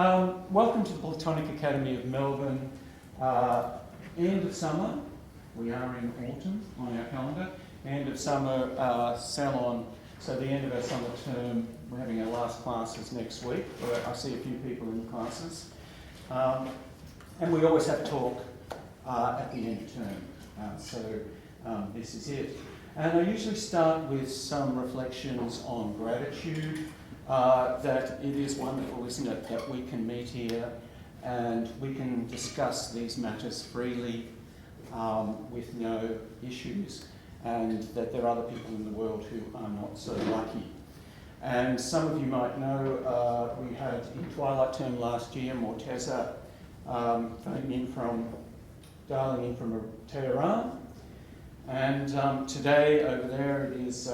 Welcome to the Platonic Academy of Melbourne. End of summer, we are in autumn on our calendar. End of summer, Salon, so the end of our summer term. We're having our last classes next week. I see a few people in the classes. And we always have talk at the end of term. So this is it. And I usually start with some reflections on gratitude. That it is wonderful, isn't it, that we can meet here and we can discuss these matters freely with no issues, and that there are other people in the world who are not so lucky. And some of you might know we had in Twilight Term last year Morteza dialing in from Tehran, and today over there it is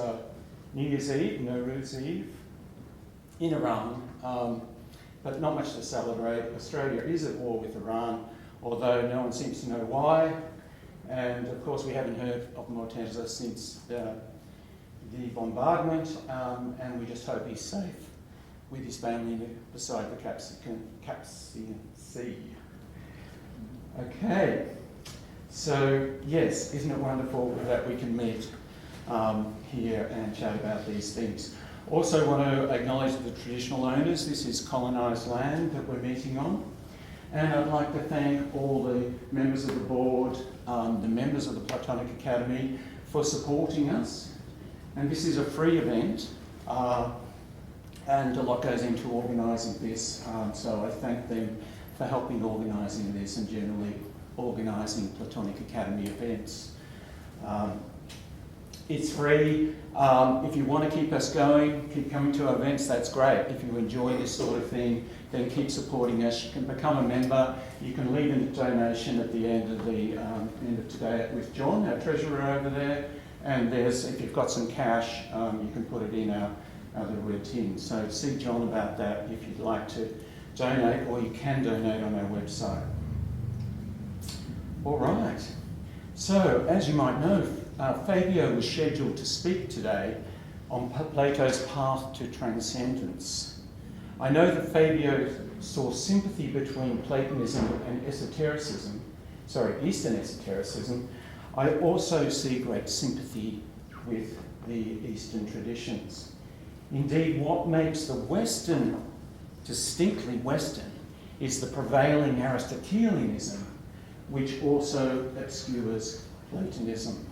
New Year's Eve, Nowruz Eve, in Iran, but not much to celebrate. Australia is at war with Iran, although no one seems to know why. And of course we haven't heard of Morteza since the bombardment, and we just hope he's safe with his family beside the Caspian Sea. Okay, so yes, isn't it wonderful that we can meet here and chat about these things. Also want to acknowledge the traditional owners. This is colonised land that we're meeting on. And I'd like to thank all the members of the board, the members of the Platonic Academy for supporting us. And this is a free event, and a lot goes into organising this. So I thank them for helping organising this and generally organising Platonic Academy events. It's free. If you want to keep us going, keep coming to our events, that's great. If you enjoy this sort of thing, then keep supporting us. You can become a member. You can leave a donation at the end of end of today with John, our treasurer over there. And if you've got some cash, you can put it in our little red tin. So see John about that if you'd like to donate, or you can donate on our website. All right. So, as you might know, Fabio was scheduled to speak today on Plato's path to transcendence. I know that Fabio saw sympathy between Platonism and Eastern esotericism. I also see great sympathy with the Eastern traditions. Indeed, what makes the Western distinctly Western is the prevailing Aristotelianism, which also obscures Platonism.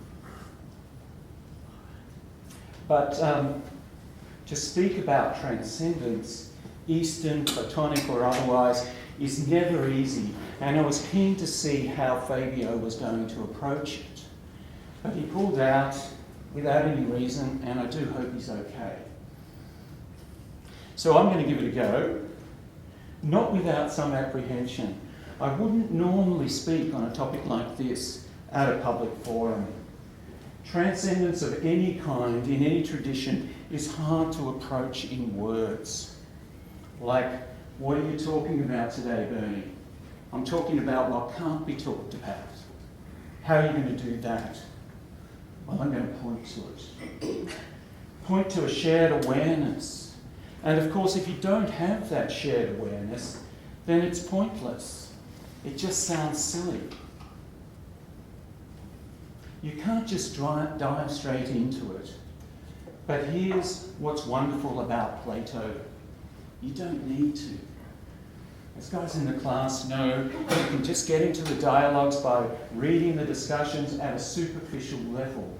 But to speak about transcendence, Eastern, Platonic or otherwise, is never easy. And I was keen to see how Fabio was going to approach it. But he pulled out without any reason, and I do hope he's okay. So I'm going to give it a go, not without some apprehension. I wouldn't normally speak on a topic like this at a public forum. Transcendence of any kind, in any tradition, is hard to approach in words. Like, what are you talking about today, Bernie? I'm talking about what can't be talked about. How are you going to do that? Well, I'm going to point to it. Point to a shared awareness. And of course, if you don't have that shared awareness, then it's pointless. It just sounds silly. You can't just dive straight into it. But here's what's wonderful about Plato. You don't need to. As guys in the class know, you can just get into the dialogues by reading the discussions at a superficial level,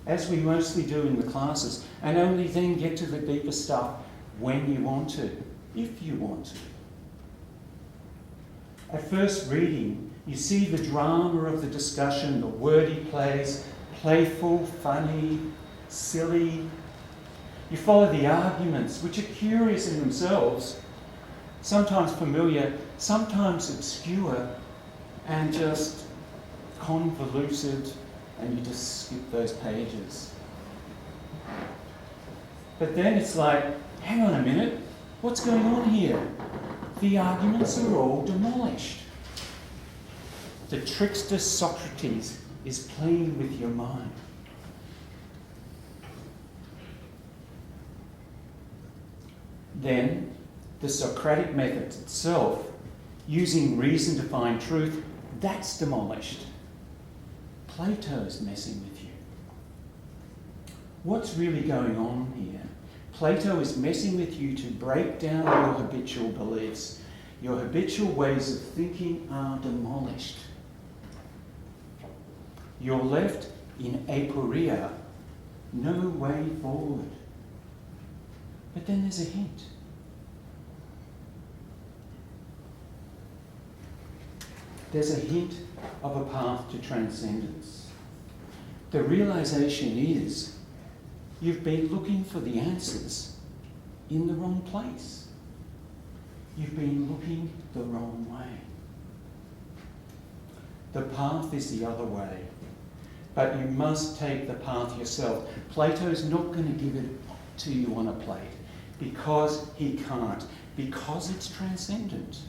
as we mostly do in the classes, and only then get to the deeper stuff when you want to, if you want to. At first reading, you see the drama of the discussion, the word plays, playful, funny, silly. You follow the arguments, which are curious in themselves, sometimes familiar, sometimes obscure, and just convoluted, and you just skip those pages. But then it's like, hang on a minute, what's going on here? The arguments are all demolished. The trickster Socrates is playing with your mind. Then the Socratic method itself, using reason to find truth, that's demolished. Plato's messing with you. What's really going on here? Plato is messing with you to break down your habitual beliefs. Your habitual ways of thinking are demolished. You're left in aporia, no way forward. But then there's a hint. There's a hint of a path to transcendence. The realization is you've been looking for the answers in the wrong place. You've been looking the wrong way. The path is the other way, but you must take the path yourself. Plato's not going to give it to you on a plate because he can't, because it's transcendent.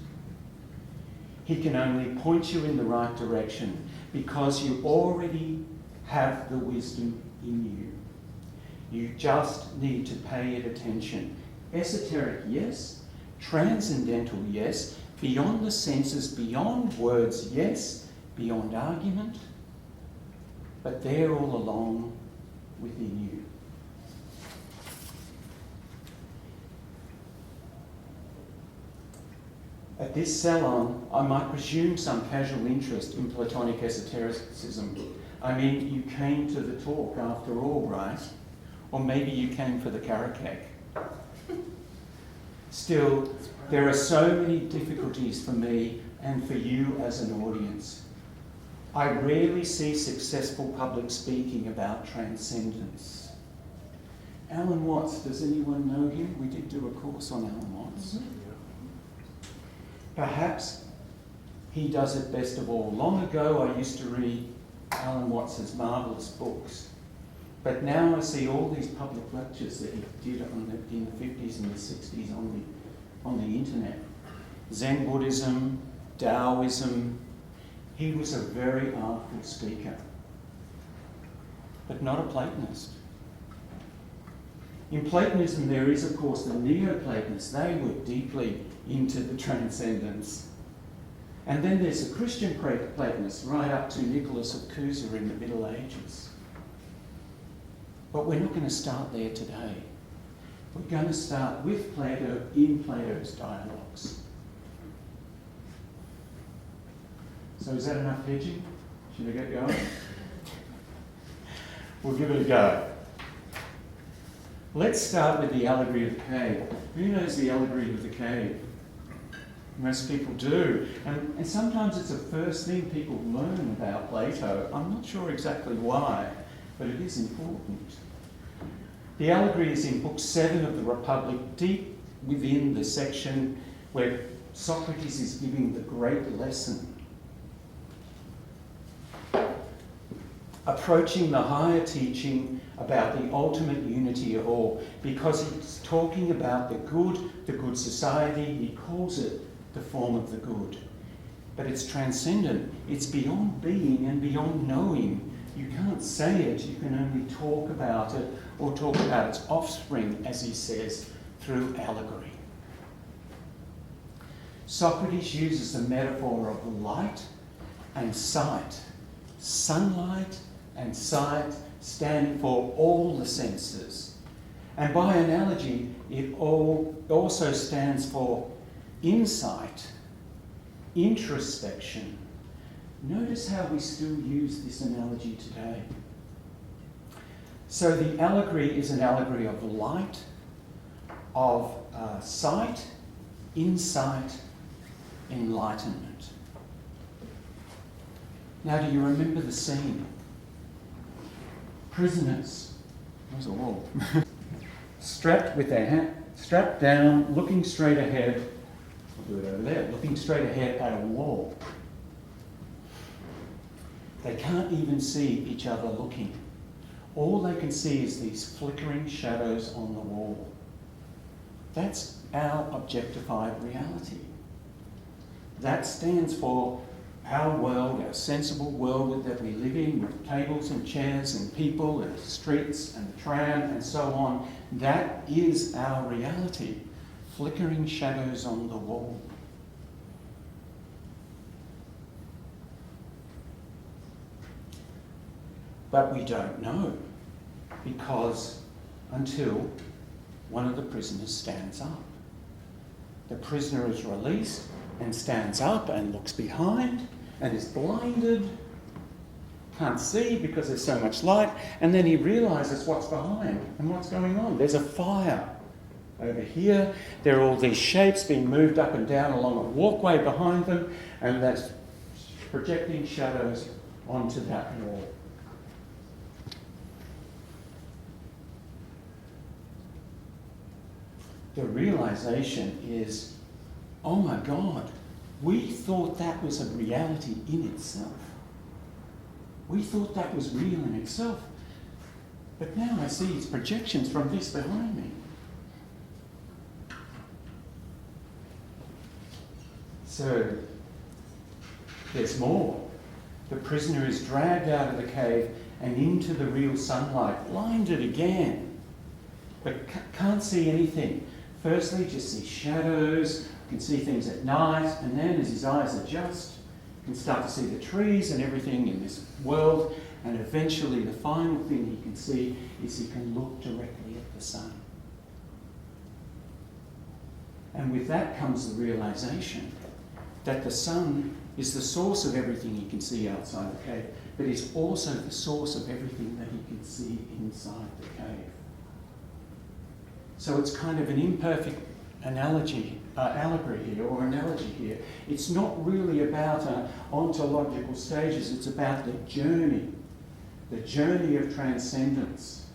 He can only point you in the right direction because you already have the wisdom in you. You just need to pay it attention. Esoteric, yes. Transcendental, yes. Beyond the senses, beyond words, yes. Beyond argument. But they're all along within you. At this salon, I might presume some casual interest in Platonic esotericism. I mean, you came to the talk after all, right? Or maybe you came for the carrot cake. Still, there are so many difficulties for me and for you as an audience. I rarely see successful public speaking about transcendence. Alan Watts, does anyone know him? We did do a course on Alan Watts. Perhaps he does it best of all. Long ago I used to read Alan Watts's marvellous books, but now I see all these public lectures that he did in the 50s and the 60s on the internet. Zen Buddhism, Taoism. He was a very artful speaker, but not a Platonist. In Platonism there is, of course, the Neoplatonists. They were deeply into the transcendence. And then there's the Christian Platonists, right up to Nicholas of Cusa in the Middle Ages. But we're not going to start there today. We're going to start with Plato in Plato's dialogues. So is that enough hedging? Should I get going? We'll give it a go. Let's start with the allegory of the cave. Who knows the allegory of the cave? Most people do. And sometimes it's the first thing people learn about Plato. I'm not sure exactly why, but it is important. The allegory is in Book 7 of the Republic, deep within the section where Socrates is giving the great lesson. Approaching the higher teaching about the ultimate unity of all, because he's talking about the good society. He calls it the form of the good. But it's transcendent. It's beyond being and beyond knowing. You can't say it. You can only talk about it, or talk about its offspring, as he says, through allegory. Socrates uses the metaphor of light and sight. Sunlight and sight standing for all the senses. And by analogy, it also stands for insight, introspection. Notice how we still use this analogy today. So the allegory is an allegory of light, of sight, insight, enlightenment. Now, do you remember the scene? Prisoners, there's a wall, strapped with their hat, strapped down, looking straight ahead. I'll do it over there, looking straight ahead at a wall. They can't even see each other looking. All they can see is these flickering shadows on the wall. That's our objectified reality. That stands for our world, our sensible world that we live in, with tables and chairs and people and streets and the tram and so on. That is our reality. flickering shadows on the wall. But we don't know, because until one of the prisoners stands up. The prisoner is released and stands up and looks behind and is blinded, can't see because there's so much light, and then he realises what's behind and what's going on. There's a fire over here. There are all these shapes being moved up and down along a walkway behind them, and that's projecting shadows onto that wall. The realisation is, oh my God, we thought that was a reality in itself. We thought that was real in itself. But now I see its projections from this behind me. So, there's more. The prisoner is dragged out of the cave and into the real sunlight, blinded again, but can't see anything. Firstly, just see shadows, can see things at night, and then as his eyes adjust, he can start to see the trees and everything in this world, and eventually the final thing he can see is he can look directly at the sun. And with that comes the realisation that the sun is the source of everything he can see outside the cave, but is also the source of everything that he can see inside the cave. So it's kind of an imperfect allegory here. It's not really about ontological stages, it's about the journey of transcendence.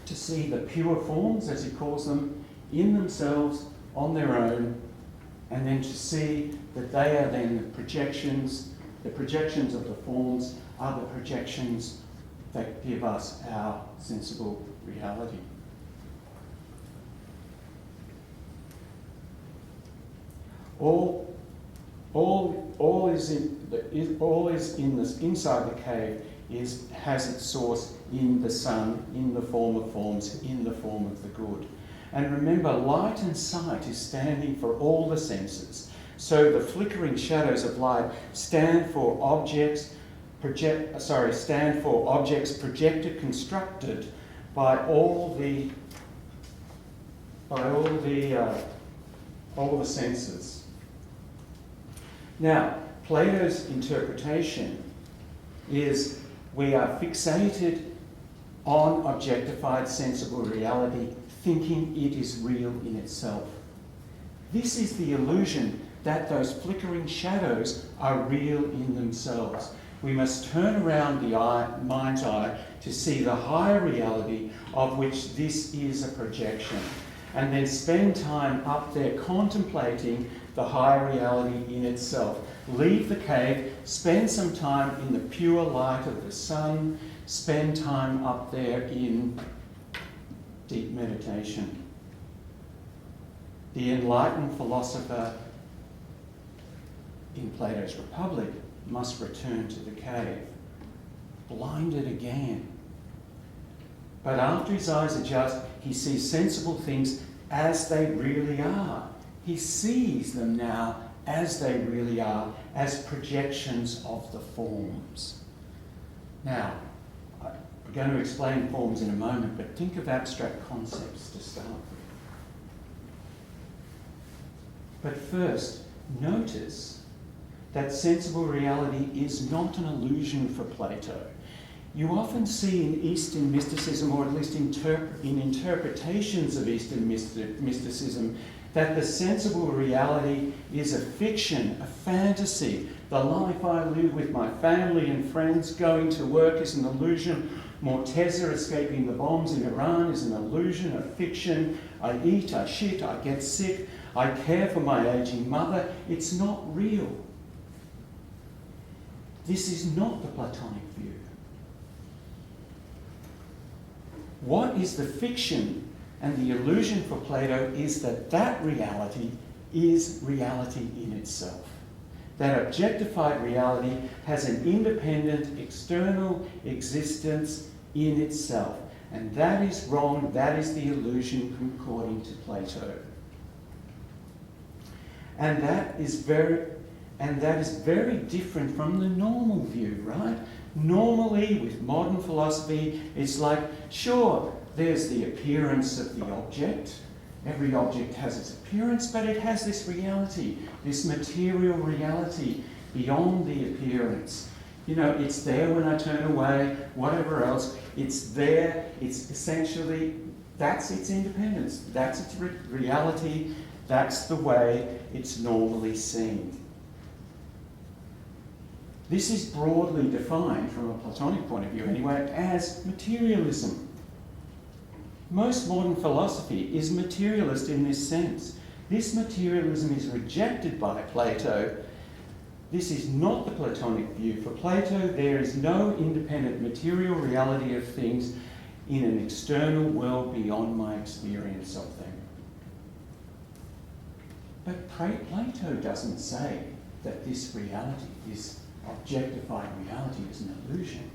To see the pure forms, as he calls them, in themselves, on their own, and then to see that they are then the projections of the forms are the projections that give us our sensible reality. All is in this inside the cave has its source in the sun, in the form of forms, in the form of the good. And remember, light and sight is standing for all the senses. So the flickering shadows of light stand for objects projected, constructed by all the senses. Now, Plato's interpretation is we are fixated on objectified sensible reality, thinking it is real in itself. This is the illusion that those flickering shadows are real in themselves. We must turn around the mind's eye to see the higher reality of which this is a projection, and then spend time up there contemplating the higher reality in itself. Leave the cave, spend some time in the pure light of the sun, spend time up there in deep meditation. The enlightened philosopher in Plato's Republic must return to the cave, blinded again. But after his eyes adjust, he sees sensible things as they really are. He sees them now as they really are, as projections of the forms. Now, I'm going to explain forms in a moment, but think of abstract concepts to start with. But first, notice that sensible reality is not an illusion for Plato. You often see in Eastern mysticism, or at least in interpretations of Eastern mysticism, that the sensible reality is a fiction, a fantasy. The life I live with my family and friends going to work is an illusion. Morteza escaping the bombs in Iran is an illusion, a fiction. I eat, I shit, I get sick. I care for my aging mother. It's not real. This is not the Platonic view. What is the fiction and the illusion for Plato is that reality is reality in itself. That objectified reality has an independent external existence in itself. And that is wrong. That is the illusion according to Plato. And that is very different from the normal view, right? Normally, with modern philosophy, it's like, sure, there's the appearance of the object. Every object has its appearance, but it has this reality, this material reality beyond the appearance. You know, it's there when I turn away, whatever else. It's there. It's essentially, that's its independence. That's its reality. That's the way it's normally seen. This is broadly defined, from a Platonic point of view anyway, as materialism. Most modern philosophy is materialist in this sense. This materialism is rejected by Plato. This is not the Platonic view. For Plato, there is no independent material reality of things in an external world beyond my experience of them. But Plato doesn't say that this reality, this objectified reality, is an illusion.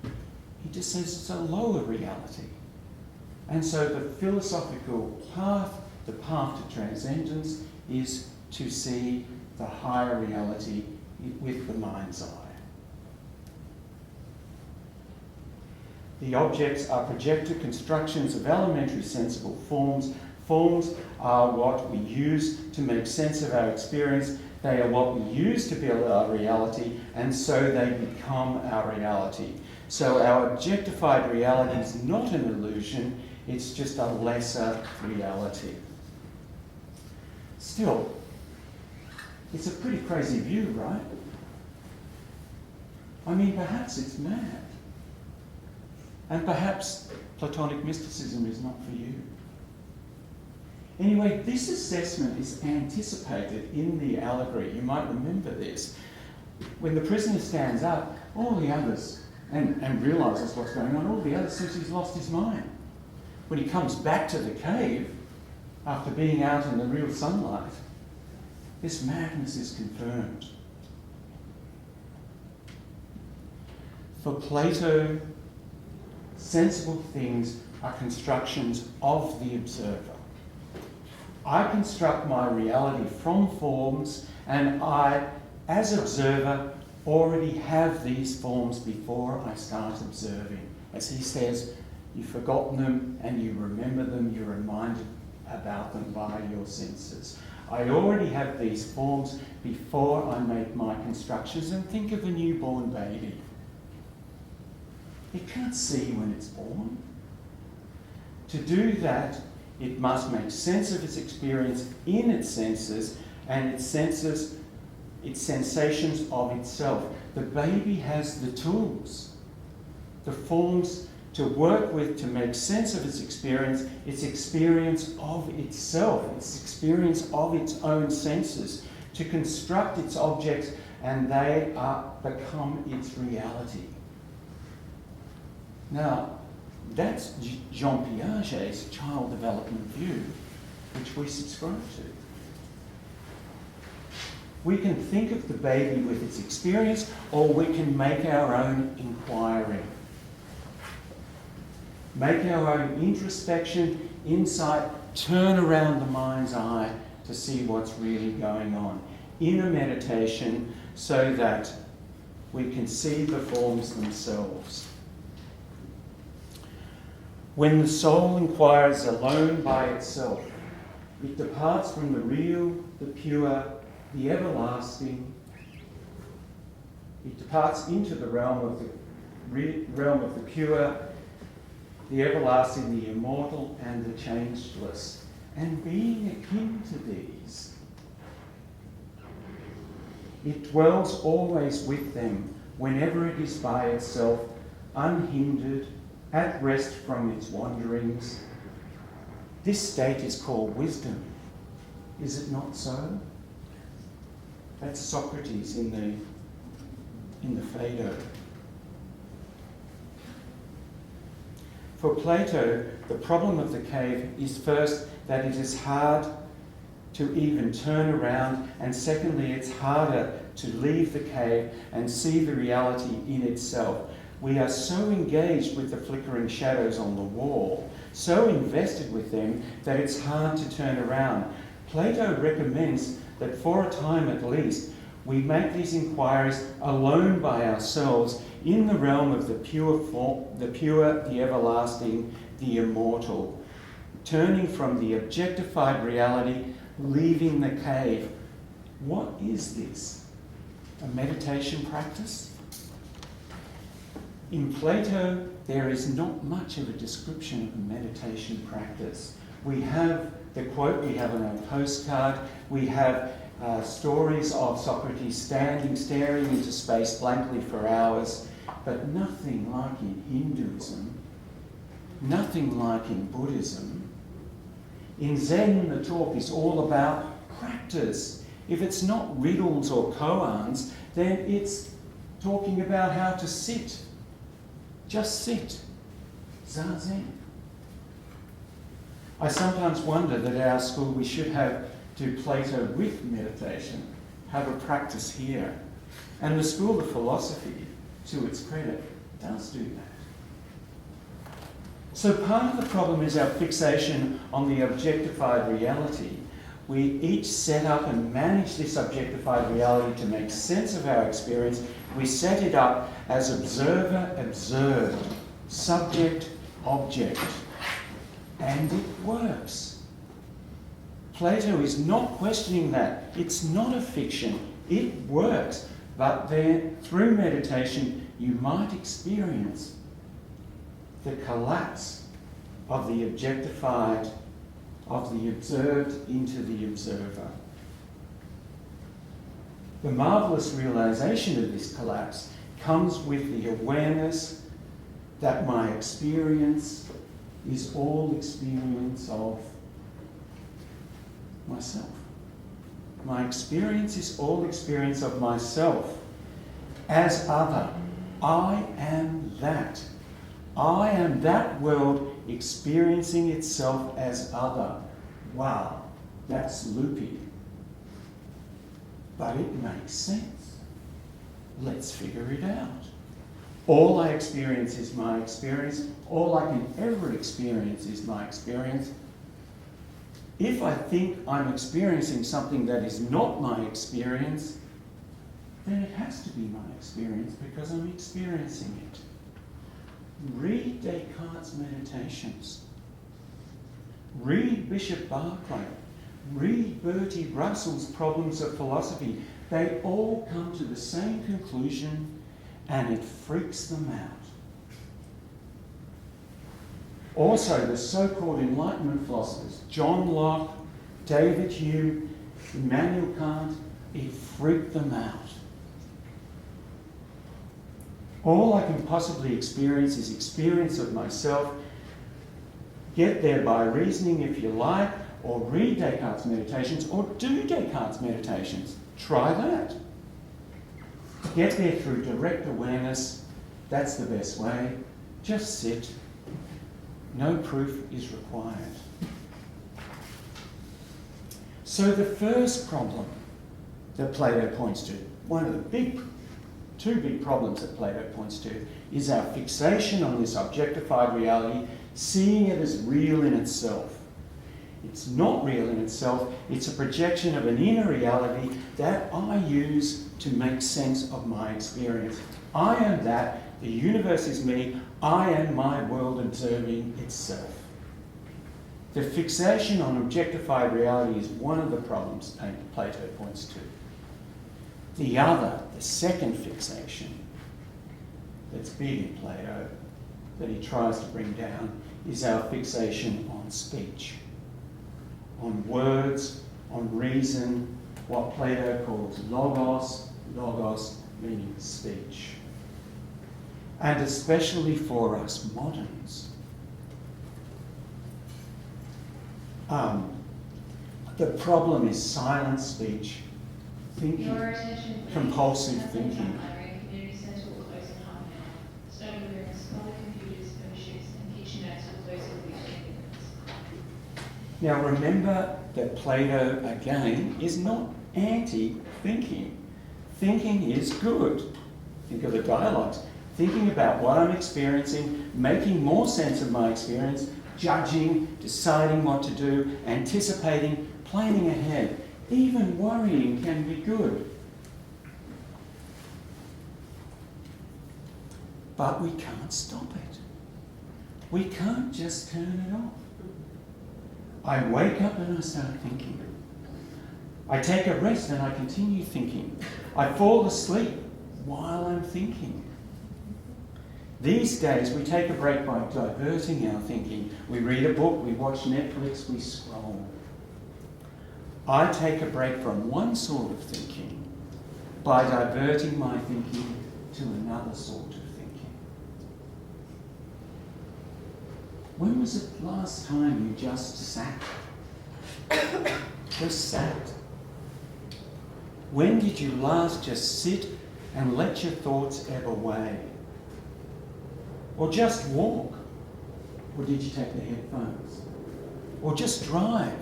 He just says it's a lower reality. And so the philosophical path, the path to transcendence, is to see the higher reality with the mind's eye. The objects are projected constructions of elementary sensible forms. Forms are what we use to make sense of our experience. They are what we use to build our reality, and so they become our reality. So our objectified reality is not an illusion, it's just a lesser reality. Still, it's a pretty crazy view, right? I mean, perhaps it's mad. And perhaps Platonic mysticism is not for you. Anyway, this assessment is anticipated in the allegory. You might remember this. When the prisoner stands up, all the others, and realises what's going on, all the others says he's lost his mind. When he comes back to the cave, after being out in the real sunlight, this madness is confirmed. For Plato, sensible things are constructions of the observer. I construct my reality from forms, and I, as observer, already have these forms before I start observing. As he says, you've forgotten them and you remember them, you're reminded about them by your senses. I already have these forms before I make my constructions. And think of a newborn baby. It can't see when it's born. To do that, it must make sense of its experience in its senses and its sensations of itself. The baby has the tools, the forms to work with to make sense of its experience of itself, its experience of its own senses, to construct its objects, and they become its reality. Now, that's Jean Piaget's child development view, which we subscribe to. We can think of the baby with its experience, or we can make our own inquiry. Make our own introspection, insight, turn around the mind's eye to see what's really going on. Inner meditation, so that we can see the forms themselves. When the soul inquires alone by itself, it departs from the real, the pure, the everlasting. It departs into the realm of the pure, the everlasting, the immortal, and the changeless. And being akin to these, it dwells always with them whenever it is by itself, unhindered, at rest from its wanderings. This state is called wisdom. Is it not so? That's Socrates in the Phaedo. For Plato, the problem of the cave is first that it is hard to even turn around, and secondly, it's harder to leave the cave and see the reality in itself. We are so engaged with the flickering shadows on the wall, so invested with them, that it's hard to turn around. Plato recommends that for a time at least, we make these inquiries alone by ourselves in the realm of the pure, the everlasting, the immortal, turning from the objectified reality, leaving the cave. What is this? A meditation practice? In Plato, there is not much of a description of a meditation practice. We have the quote we have on our postcard. We have stories of Socrates standing, staring into space blankly for hours, but nothing like in Hinduism, nothing like in Buddhism. In Zen, the talk is all about practice. If it's not riddles or koans, then it's talking about how to sit. Just sit. Zazen. I sometimes wonder that at our school we should do Plato with meditation, have a practice here. And the School of Philosophy, to its credit, does do that. So part of the problem is our fixation on the objectified reality. We each set up and manage this objectified reality to make sense of our experience. We set it up as observer, observed, subject, object. And it works. Plato is not questioning that. It's not a fiction. It works. But then, through meditation, you might experience the collapse of the objectified, of the observed into the observer. The marvellous realisation of this collapse comes with the awareness that my experience is all experience of myself. My experience is all experience of myself as other. I am that. I am that world experiencing itself as other. Wow, that's loopy. But it makes sense. Let's figure it out. All I experience is my experience. All I can ever experience is my experience. If I think I'm experiencing something that is not my experience, then it has to be my experience because I'm experiencing it. Read Descartes' Meditations. Read Bishop Barclay. Read Bertie Russell's Problems of Philosophy. They all come to the same conclusion, and it freaks them out. Also, the so-called Enlightenment philosophers, John Locke, David Hume, Immanuel Kant, it freaked them out. All I can possibly experience is experience of myself. Get there by reasoning if you like, or read Descartes' Meditations, or do Descartes' Meditations. Try that. Get there through direct awareness. That's the best way. Just sit. No proof is required. So the first problem that Plato points to, one of the two big problems that Plato points to, is our fixation on this objectified reality, seeing it as real in itself. It's not real in itself. It's a projection of an inner reality that I use to make sense of my experience. I am that. The universe is me. I am my world observing itself. The fixation on objectified reality is one of the problems Plato points to. The other, the second fixation that's big in Plato, that he tries to bring down, is our fixation on speech, on words, on reason, what Plato calls logos meaning speech. And especially for us moderns. The problem is silent speech, thinking, compulsive thinking. Now remember that Plato, again, is not anti-thinking. Thinking is good. Think of the dialogues. thinking about what I'm experiencing, making more sense of my experience, judging, deciding what to do, anticipating, planning ahead. Even worrying can be good. But we can't stop it. We can't just turn it off. I wake up and I start thinking. I take a rest and I continue thinking. I fall asleep while I'm thinking. These days we take a break by diverting our thinking. We read a book, we watch Netflix, we scroll. I take a break from one sort of thinking by diverting my thinking to another sort of thinking. When was the last time you just sat? Just sat. When did you last just sit and let your thoughts ebb away? Or just walk? Or did you take the headphones? Or just drive?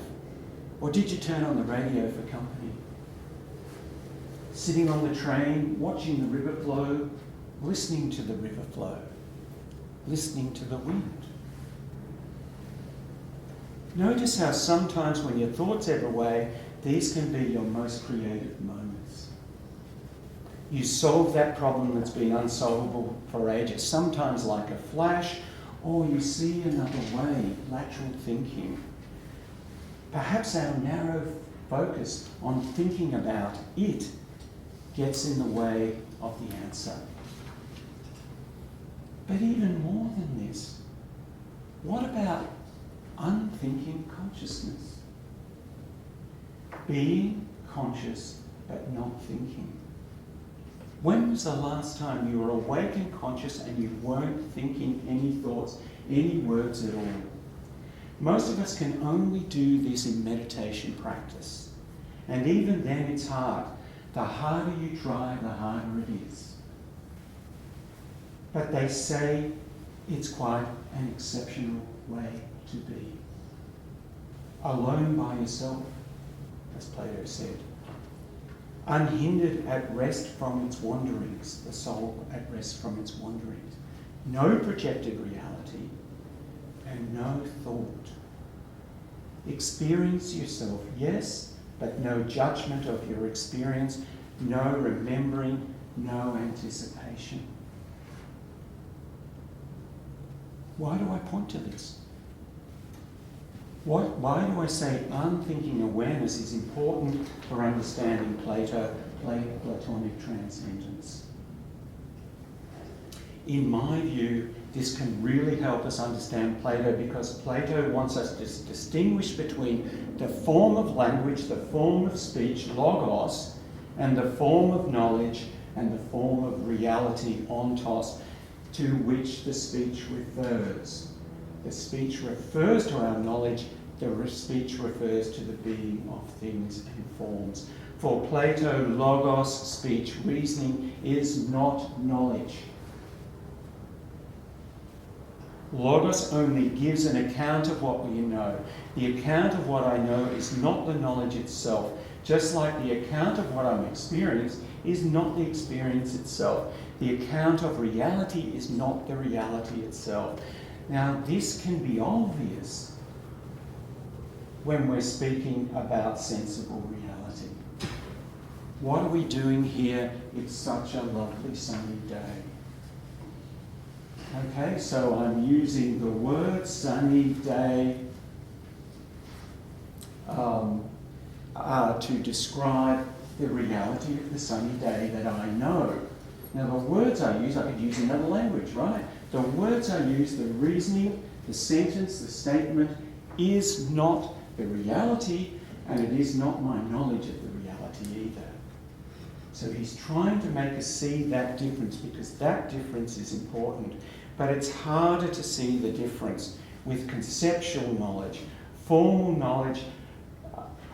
Or did you turn on the radio for company? Sitting on the train, watching the river flow, listening to the river flow, listening to the wind. Notice how sometimes when your thoughts ebb away, these can be your most creative moments. You solve that problem that's been unsolvable for ages, sometimes like a flash, or you see another way, lateral thinking. Perhaps our narrow focus on thinking about it gets in the way of the answer. But even more than this, what about unthinking consciousness? Being conscious but not thinking. When was the last time you were awake and conscious and you weren't thinking any thoughts, any words at all? Most of us can only do this in meditation practice. And even then it's hard. The harder you try, the harder it is. But they say it's quite an exceptional way to be. Alone by yourself, as Plato said. Unhindered at rest from its wanderings, the soul at rest from its wanderings. No projected reality and no thought. Experience yourself, yes, but no judgment of your experience, no remembering, no anticipation. Why do I point to this? Why do I say unthinking awareness is important for understanding Platonic transcendence? In my view, this can really help us understand Plato because Plato wants us to distinguish between the form of language, the form of speech, logos, and the form of knowledge and the form of reality, ontos, to which the speech refers. The speech refers to our knowledge, the speech refers to the being of things and forms. For Plato, logos, speech, reasoning, is not knowledge. Logos only gives an account of what we know. The account of what I know is not the knowledge itself, just like the account of what I'm experiencing is not the experience itself. The account of reality is not the reality itself. Now, this can be obvious when we're speaking about sensible reality. What are we doing here? It's such a lovely sunny day. Okay, so I'm using the word sunny day to describe the reality of the sunny day that I know. Now, the words I could use in another language, right? The words I use, the reasoning, the sentence, the statement, is not the reality, and it is not my knowledge of the reality either. So he's trying to make us see that difference because that difference is important. But it's harder to see the difference with conceptual knowledge. Formal knowledge,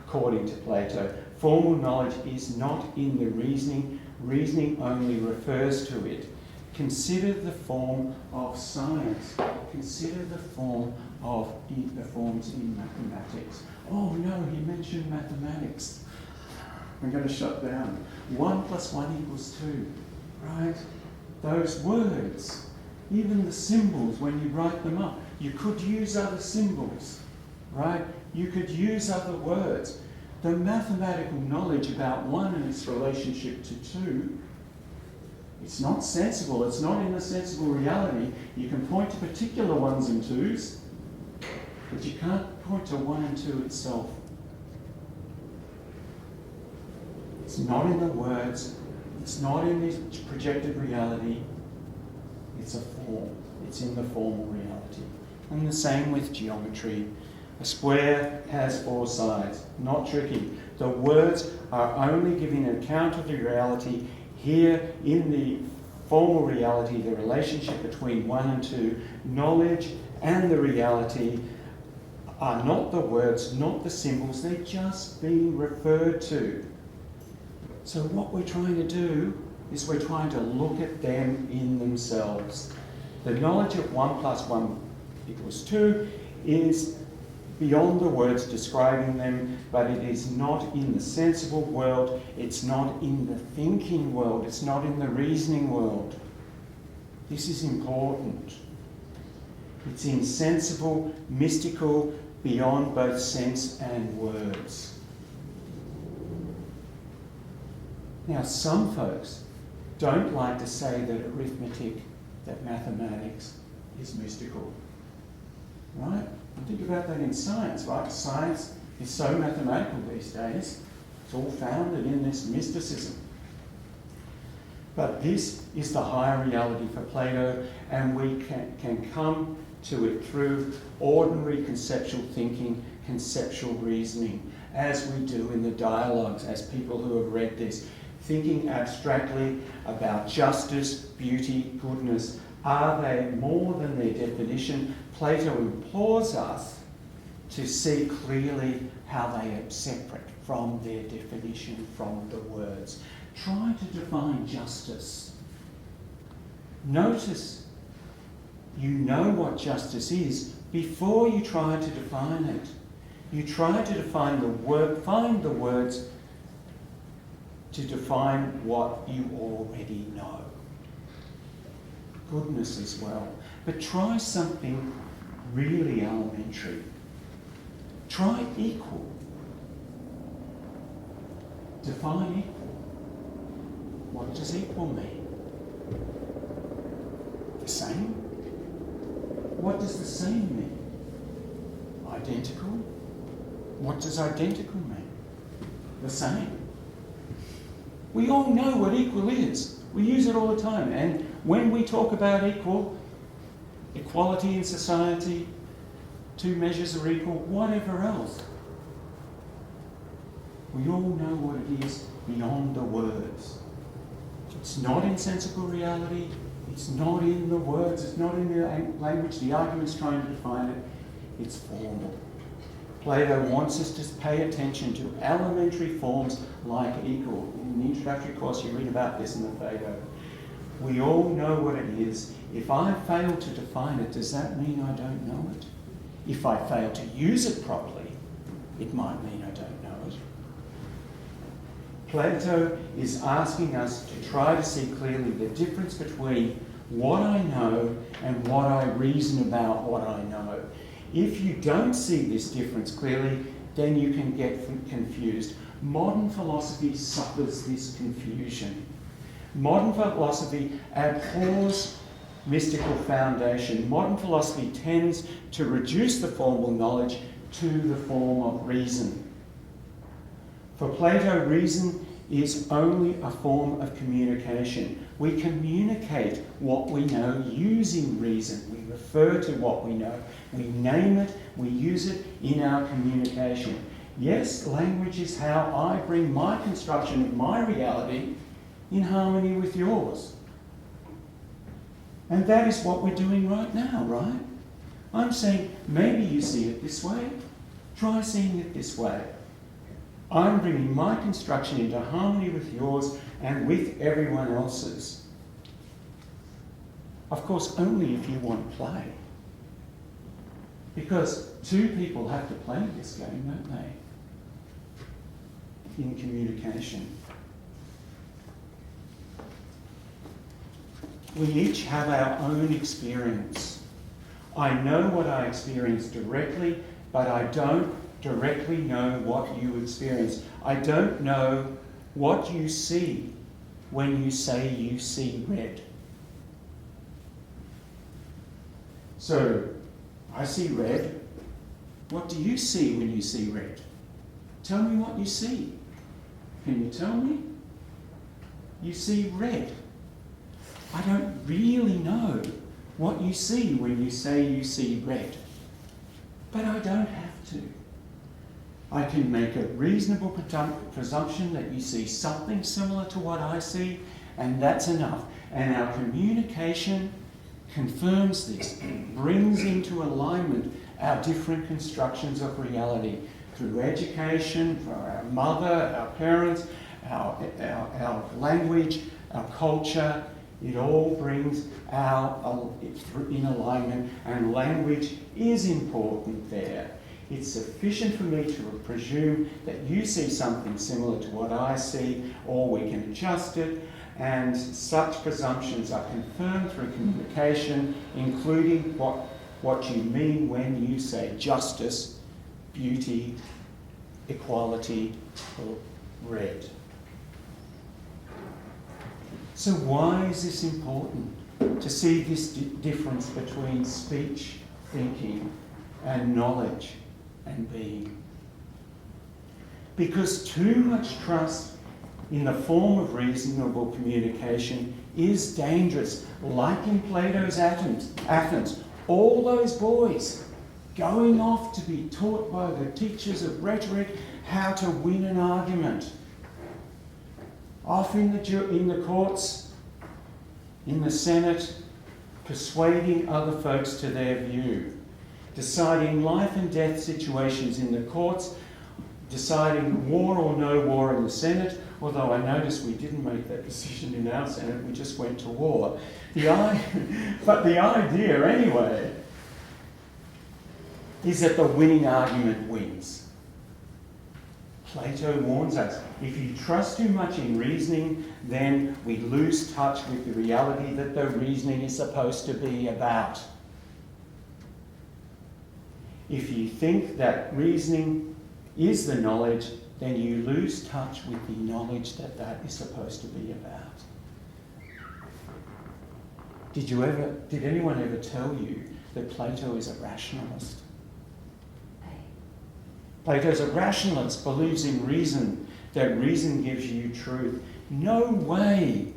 according to Plato, formal knowledge is not in the reasoning. Reasoning only refers to it. Consider the form of science. Consider the form of the forms in mathematics. Oh no, he mentioned mathematics. I'm going to shut down. 1 + 1 = 2, right? those words, even the symbols when you write them up. You could use other symbols, right? You could use other words. The mathematical knowledge about one and its relationship to two, it's not sensible. It's not in the sensible reality. You can point to particular ones and twos, but you can't point to one and two itself. It's not in the words. It's not in the projected reality. It's a form. It's in the formal reality. And the same with geometry. A square has four sides. Not tricky. The words are only giving an account of the reality. Here, in the formal reality, the relationship between one and two, knowledge and the reality are not the words, not the symbols. They're just being referred to. So what we're trying to do is we're trying to look at them in themselves. The knowledge of 1 + 1 = 2 is beyond the words describing them, but it is not in the sensible world, it's not in the thinking world, it's not in the reasoning world. This is important. It's insensible, mystical, beyond both sense and words. Now, some folks don't like to say that arithmetic, that mathematics is mystical, right? And think about that in science, right? Science is so mathematical these days. It's all founded in this mysticism. But this is the higher reality for Plato, and we can come to it through ordinary conceptual thinking, conceptual reasoning, as we do in the dialogues, as people who have read this, thinking abstractly about justice, beauty, goodness. Are they more than their definition? Plato implores us to see clearly how they are separate from their definition, from the words. Try to define justice. Notice you know what justice is before you try to define it. You try to define the word, find the words to define what you already know. Goodness as well. But try something really elementary. Try equal. Define equal. What does equal mean? The same? What does the same mean? Identical? What does identical mean? The same. We all know what equal is. We use it all the time. And when we talk about equality in society, two measures are equal, whatever else, we all know what it is beyond the words. It's not in sensible reality. It's not in the words. It's not in the language the argument's trying to define it. It's formal. Plato wants us to pay attention to elementary forms like equal. In the introductory course, you read about this in the Phaedo. We all know what it is. If I fail to define it, does that mean I don't know it? If I fail to use it properly, it might mean I don't know it. Plato is asking us to try to see clearly the difference between what I know and what I reason about what I know. If you don't see this difference clearly, then you can get confused. Modern philosophy suffers this confusion. Modern philosophy abhors mystical foundation. Modern philosophy tends to reduce the formal knowledge to the form of reason. For Plato, reason is only a form of communication. We communicate what we know using reason. We refer to what we know. We name it, we use it in our communication. Yes, language is how I bring my construction of my reality in harmony with yours. And that is what we're doing right now, right? I'm saying, maybe you see it this way. Try seeing it this way. I'm bringing my construction into harmony with yours and with everyone else's. Of course, only if you want to play. Because two people have to play this game, don't they? In communication. We each have our own experience. I know what I experience directly, but I don't directly know what you experience. I don't know what you see when you say you see red. So, I see red. What do you see when you see red? Tell me what you see. Can you tell me? You see red. I don't really know what you see when you say you see red. But I don't have to. I can make a reasonable presumption that you see something similar to what I see, and that's enough. And our communication confirms this, brings into alignment our different constructions of reality through education, for our mother, our parents, our language, our culture. It all brings in alignment, and language is important there. It's sufficient for me to presume that you see something similar to what I see, or we can adjust it, and such presumptions are confirmed through communication, including what you mean when you say justice, beauty, equality, or red. So why is this important? To see this difference between speech, thinking, and knowledge and being. Because too much trust in the form of reasonable communication is dangerous. Like in Plato's Athens, all those boys going off to be taught by the teachers of rhetoric how to win an argument. Off in the courts, in the Senate, persuading other folks to their view. Deciding life and death situations in the courts, deciding war or no war in the Senate, although I noticed we didn't make that decision in our Senate, we just went to war. But the idea, anyway, is that the winning argument wins. Plato warns us, if you trust too much in reasoning, then we lose touch with the reality that the reasoning is supposed to be about. If you think that reasoning is the knowledge, then you lose touch with the knowledge that that is supposed to be about. Did anyone ever tell you that Plato is a rationalist? Plato's a rationalist, believes in reason, that reason gives you truth. No way.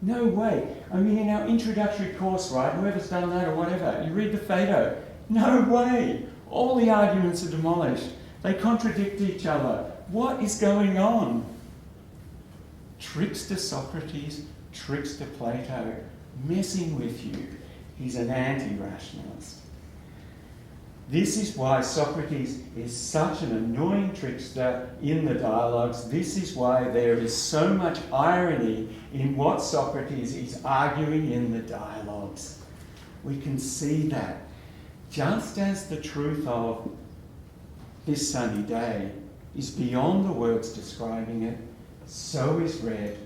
No way. I mean, in our introductory course, right, whoever's done that or whatever, you read the Phaedo. No way. All the arguments are demolished. They contradict each other. What is going on? Trickster Socrates, trickster Plato, messing with you. He's an anti-rationalist. This is why Socrates is such an annoying trickster in the dialogues. This is why there is so much irony in what Socrates is arguing in the dialogues. We can see that. Just as the truth of this sunny day is beyond the words describing it, so is red,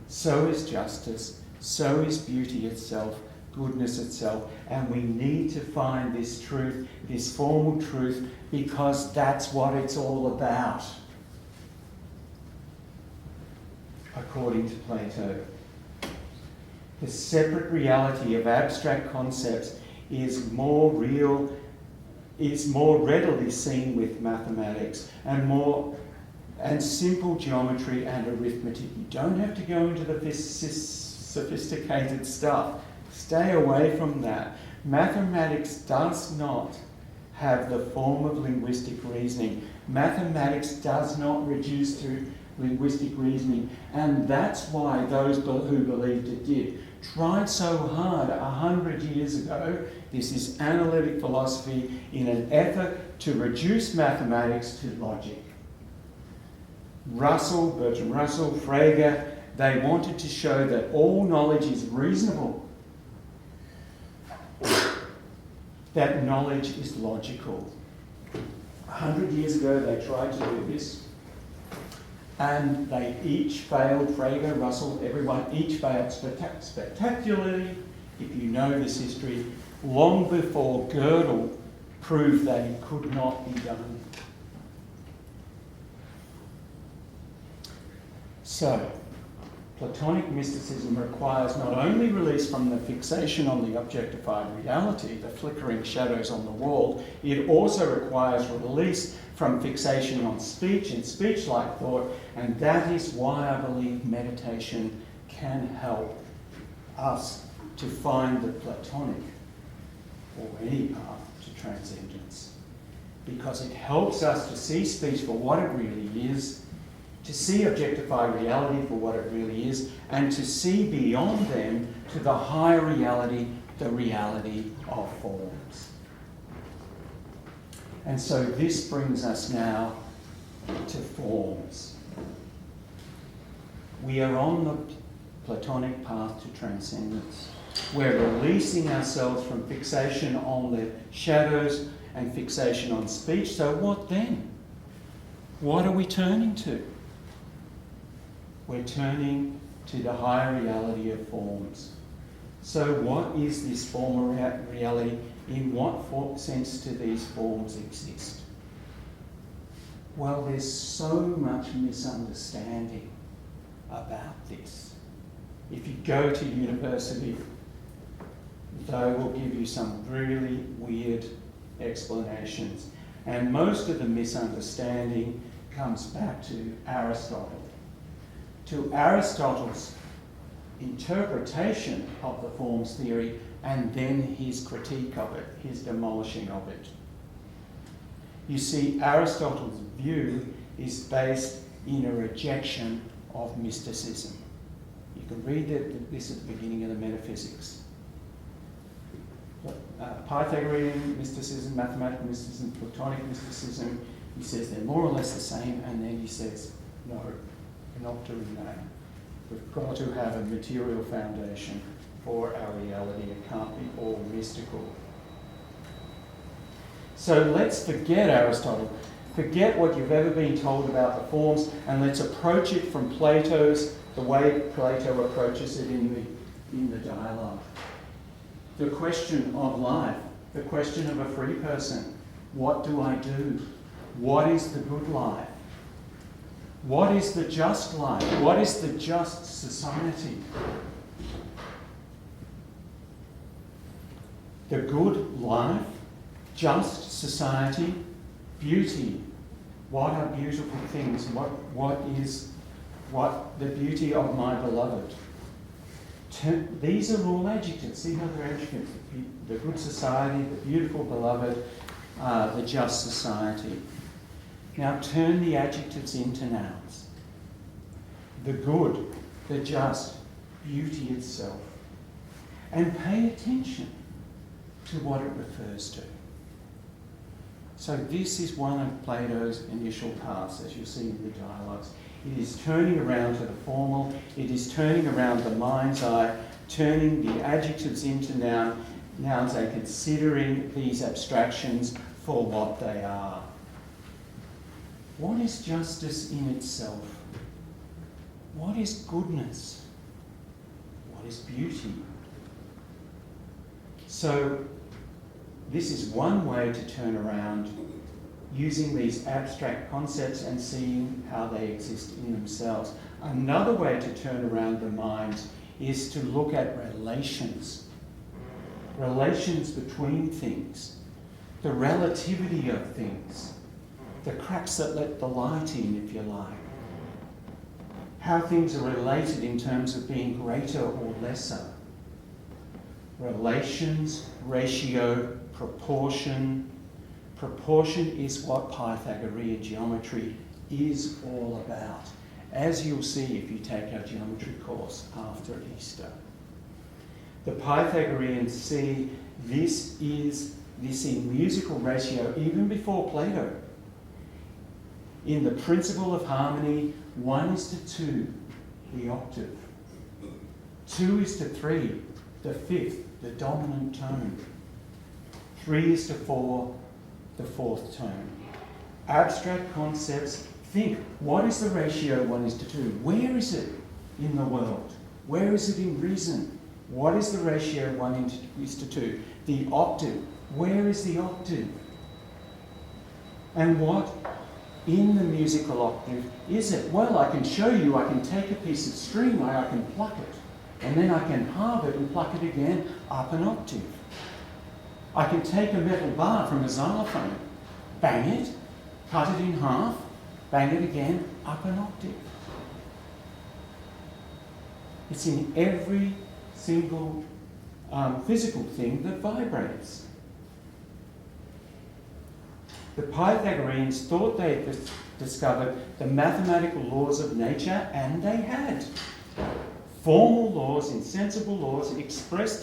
so is justice, so is beauty itself, goodness itself, and we need to find this truth, this formal truth, because that's what it's all about, according to Plato. The separate reality of abstract concepts is more real, is more readily seen with mathematics and simple geometry and arithmetic. You don't have to go into the sophisticated stuff. Stay away from that. Mathematics does not have the form of linguistic reasoning. Mathematics does not reduce to linguistic reasoning, and that's why those who believed it did tried so hard 100 years ago. This is analytic philosophy in an effort to reduce mathematics to logic. Bertrand Russell, Frege, they wanted to show that all knowledge is reasonable, that knowledge is logical. 100 years ago they tried to do this. And they each failed, Frege, Russell, everyone, each failed spectacularly, if you know this history, long before Gödel proved that it could not be done. So, Platonic mysticism requires not only release from the fixation on the objectified reality, the flickering shadows on the wall, it also requires release from fixation on speech and speech-like thought, and that is why I believe meditation can help us to find the Platonic or any path to transcendence. Because it helps us to see speech for what it really is, to see objectified reality for what it really is, and to see beyond them to the higher reality, the reality of forms. And so this brings us now to forms. We are on the Platonic path to transcendence. We're releasing ourselves from fixation on the shadows and fixation on speech. So what then? What are we turning to? We're turning to the higher reality of forms. So what is this form of reality? In what sense do these forms exist? Well, there's so much misunderstanding about this. If you go to university, they will give you some really weird explanations. And most of the misunderstanding comes back to Aristotle. To Aristotle's interpretation of the forms theory and then his critique of it, his demolishing of it. You see, Aristotle's view is based in a rejection of mysticism. You can read this at the beginning of the Metaphysics. Pythagorean mysticism, mathematical mysticism, Platonic mysticism, he says they're more or less the same, and then he says, no, we're not doing that. We've got to have a material foundation for our reality. It can't be all mystical. So let's forget Aristotle, forget what you've ever been told about the forms, and let's approach it from the way Plato approaches it in the dialogue. The question of life, the question of a free person. What do I do? What is the good life? What is the just life? What is the just society? The good life, just society, beauty. What are beautiful things? What is the beauty of my beloved? These are all adjectives. See how they're adjectives? The good society, the beautiful beloved, the just society. Now turn the adjectives into nouns. The good, the just, beauty itself. And pay attention to what it refers to. So this is one of Plato's initial paths, as you'll see in the dialogues. It is turning around to the formal, it is turning around the mind's eye, turning the adjectives into nouns and considering these abstractions for what they are. What is justice in itself? What is goodness? What is beauty? So this is one way to turn around using these abstract concepts and seeing how they exist in themselves. Another way to turn around the mind is to look at relations. Relations between things. The relativity of things. The cracks that let the light in, if you like. How things are related in terms of being greater or lesser. Relations, ratio, proportion. Proportion is what Pythagorean geometry is all about, as you'll see if you take our geometry course after Easter. The Pythagoreans see this in musical ratio even before Plato. In the principle of harmony, 1 is to 2, the octave. 2 is to 3, the fifth, the dominant tone. 3 is to 4, the fourth tone. Abstract concepts think, what is the ratio 1:2? Where is it in the world? Where is it in reason? What is the ratio 1:2? The octave. Where is the octave? And what in the musical octave is it? Well, I can show you. I can take a piece of string, I can pluck it, and then I can halve it and pluck it again up an octave. I can take a metal bar from a xylophone, bang it, cut it in half, bang it again up an octave. It's in every single physical thing that vibrates. The Pythagoreans thought they had discovered the mathematical laws of nature, and they had. Formal laws, insensible laws, expressed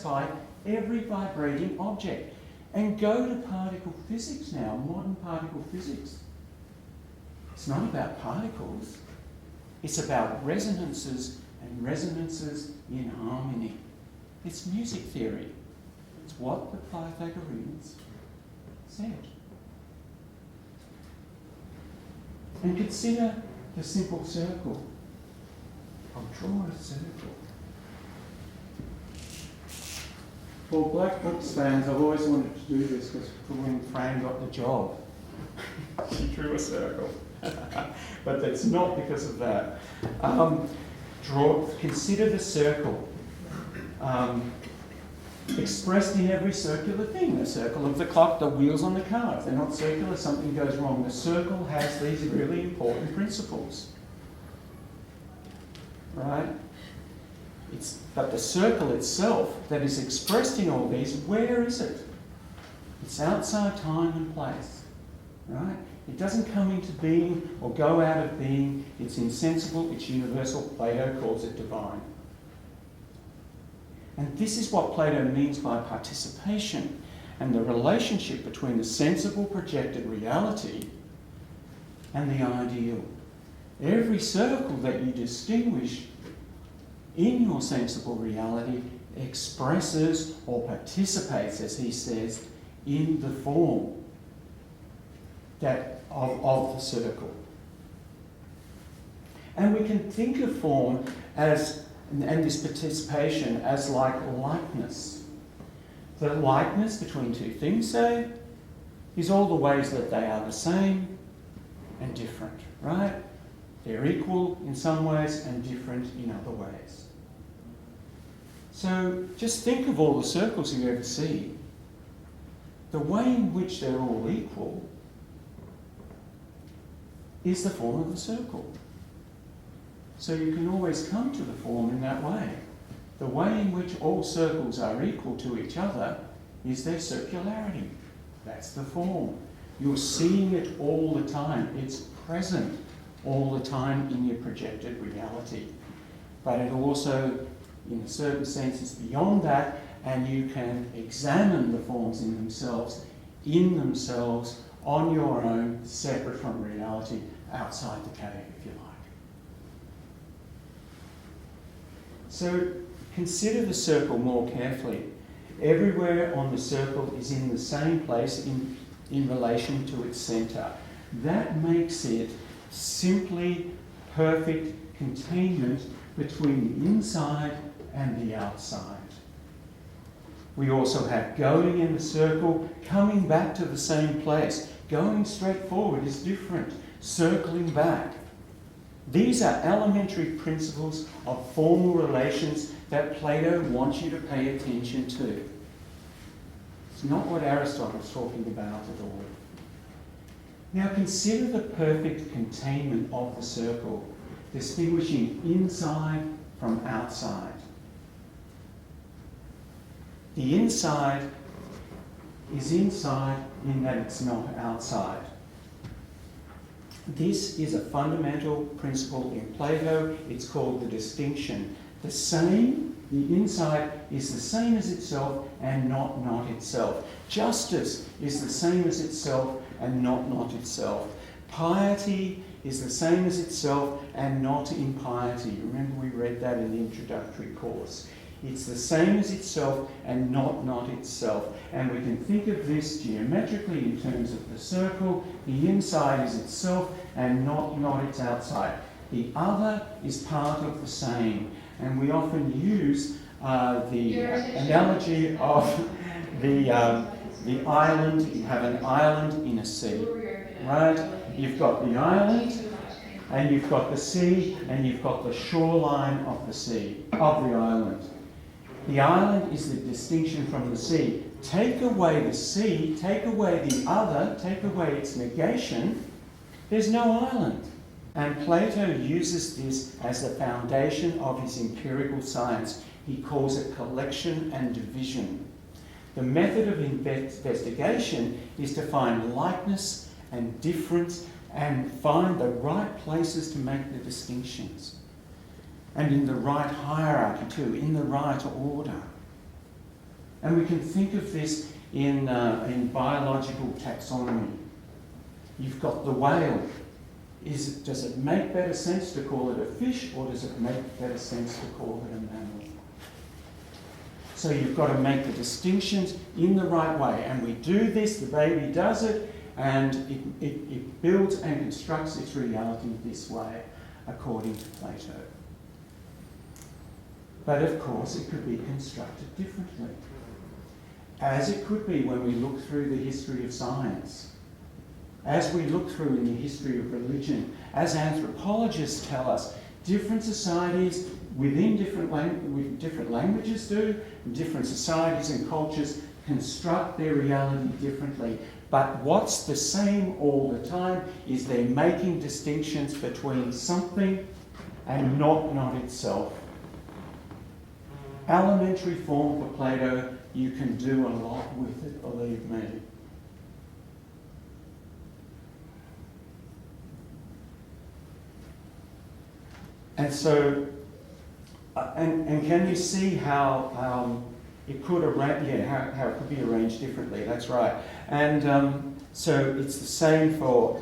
by every vibrating object. And go to particle physics now, modern particle physics. It's not about particles. It's about resonances and resonances in harmony. It's music theory. It's what the Pythagoreans said. And consider the simple circle. I'll draw a circle. For Black Books fans, I've always wanted to do this because when Fran got the job, she drew a circle. But that's not because of that. Consider the circle. Expressed in every circular thing. The circle of the clock, the wheels on the car. If they're not circular, something goes wrong. The circle has these really important principles. Right? But the circle itself that is expressed in all these, where is it? It's outside time and place. Right? It doesn't come into being or go out of being. It's insensible, it's universal. Plato calls it divine. And this is what Plato means by participation and the relationship between the sensible projected reality and the ideal. Every circle that you distinguish in your sensible reality expresses or participates, as he says, in the form of the circle. And we can think of form as, and this participation as like likeness. The likeness between two things, say, is all the ways that they are the same and different, right? They're equal in some ways and different in other ways. So just think of all the circles you ever see. The way in which they're all equal is the form of the circle. So you can always come to the form in that way. The way in which all circles are equal to each other is their circularity. That's the form. You're seeing it all the time. It's present all the time in your projected reality. But it also, in a certain sense, is beyond that, and you can examine the forms in themselves, on your own, separate from reality, outside the cave, if you like. So consider the circle more carefully. Everywhere on the circle is in the same place in relation to its centre. That makes it simply perfect containment between the inside and the outside. We also have going in the circle, coming back to the same place. Going straight forward is different. Circling back. These are elementary principles of formal relations that Plato wants you to pay attention to. It's not what Aristotle's talking about at all. Now consider the perfect containment of the circle, distinguishing inside from outside. The inside is inside in that it's not outside. This is a fundamental principle in Plato. It's called the distinction. The inside is the same as itself and not itself. Justice is the same as itself and not itself. Piety is the same as itself and not impiety. Remember we read that in the introductory course. It's the same as itself and not itself. And we can think of this geometrically in terms of the circle. The inside is itself and not its outside. The other is part of the same. And we often use the analogy of the island. You have an island in a sea, right? You've got the island, and you've got the sea, and you've got the shoreline of the sea, of the island. The island is the distinction from the sea. Take away the sea, take away the other, take away its negation, there's no island. And Plato uses this as the foundation of his empirical science. He calls it collection and division. The method of investigation is to find likeness and difference and find the right places to make the distinctions. And in the right hierarchy too, in the right order. And we can think of this in biological taxonomy. You've got the whale. Does it make better sense to call it a fish, or does it make better sense to call it a mammal? So you've got to make the distinctions in the right way. And we do this, the baby does it, and it builds and constructs its reality this way, according to Plato. But of course, it could be constructed differently, as it could be when we look through the history of science, as we look through in the history of religion, as anthropologists tell us, different societies within different languages do, different societies and cultures construct their reality differently. But what's the same all the time is they're making distinctions between something and not itself. Elementary form for Plato, you can do a lot with it, believe me. And so, and can you see how it could how it could be arranged differently? That's right. And so it's the same for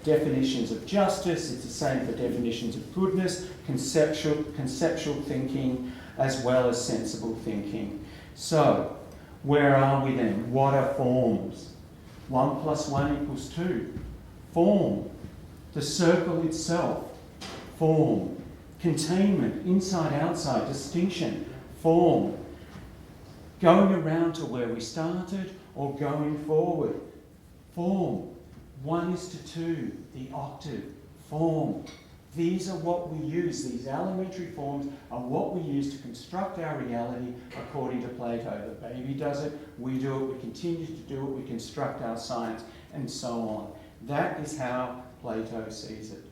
definitions of justice. It's the same for definitions of goodness, conceptual thinking, as well as sensible thinking. So, where are we then? What are forms? 1 + 1 = 2. Form. The circle itself. Form. Containment, inside, outside, distinction. Form. Going around to where we started or going forward. Form. 1:2, the octave. Form. These are what we use. These elementary forms are what we use to construct our reality according to Plato. The baby does it, we do it, we continue to do it, we construct our science, and so on. That is how Plato sees it.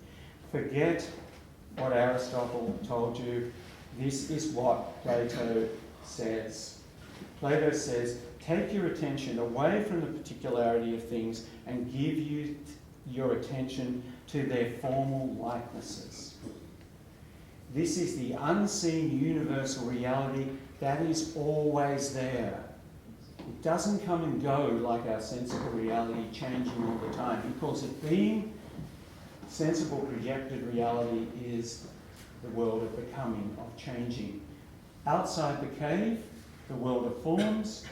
Forget what Aristotle told you. This is what Plato says. Plato says, take your attention away from the particularity of things and give your attention to their formal likenesses. This is the unseen universal reality that is always there. It doesn't come and go like our sensible reality, changing all the time. He calls it being. Sensible projected reality is the world of becoming, of changing. Outside the cave, the world of forms.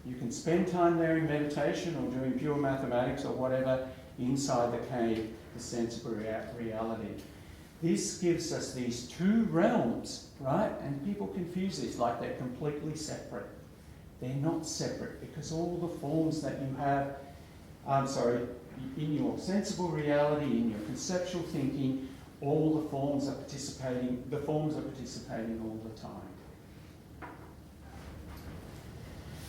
You can spend time there in meditation or doing pure mathematics or whatever. Inside the cave, the sensible reality. This gives us these two realms, right? And people confuse this like they're completely separate. They're not separate because all the forms that you have, in your sensible reality, in your conceptual thinking, all the forms are participating all the time.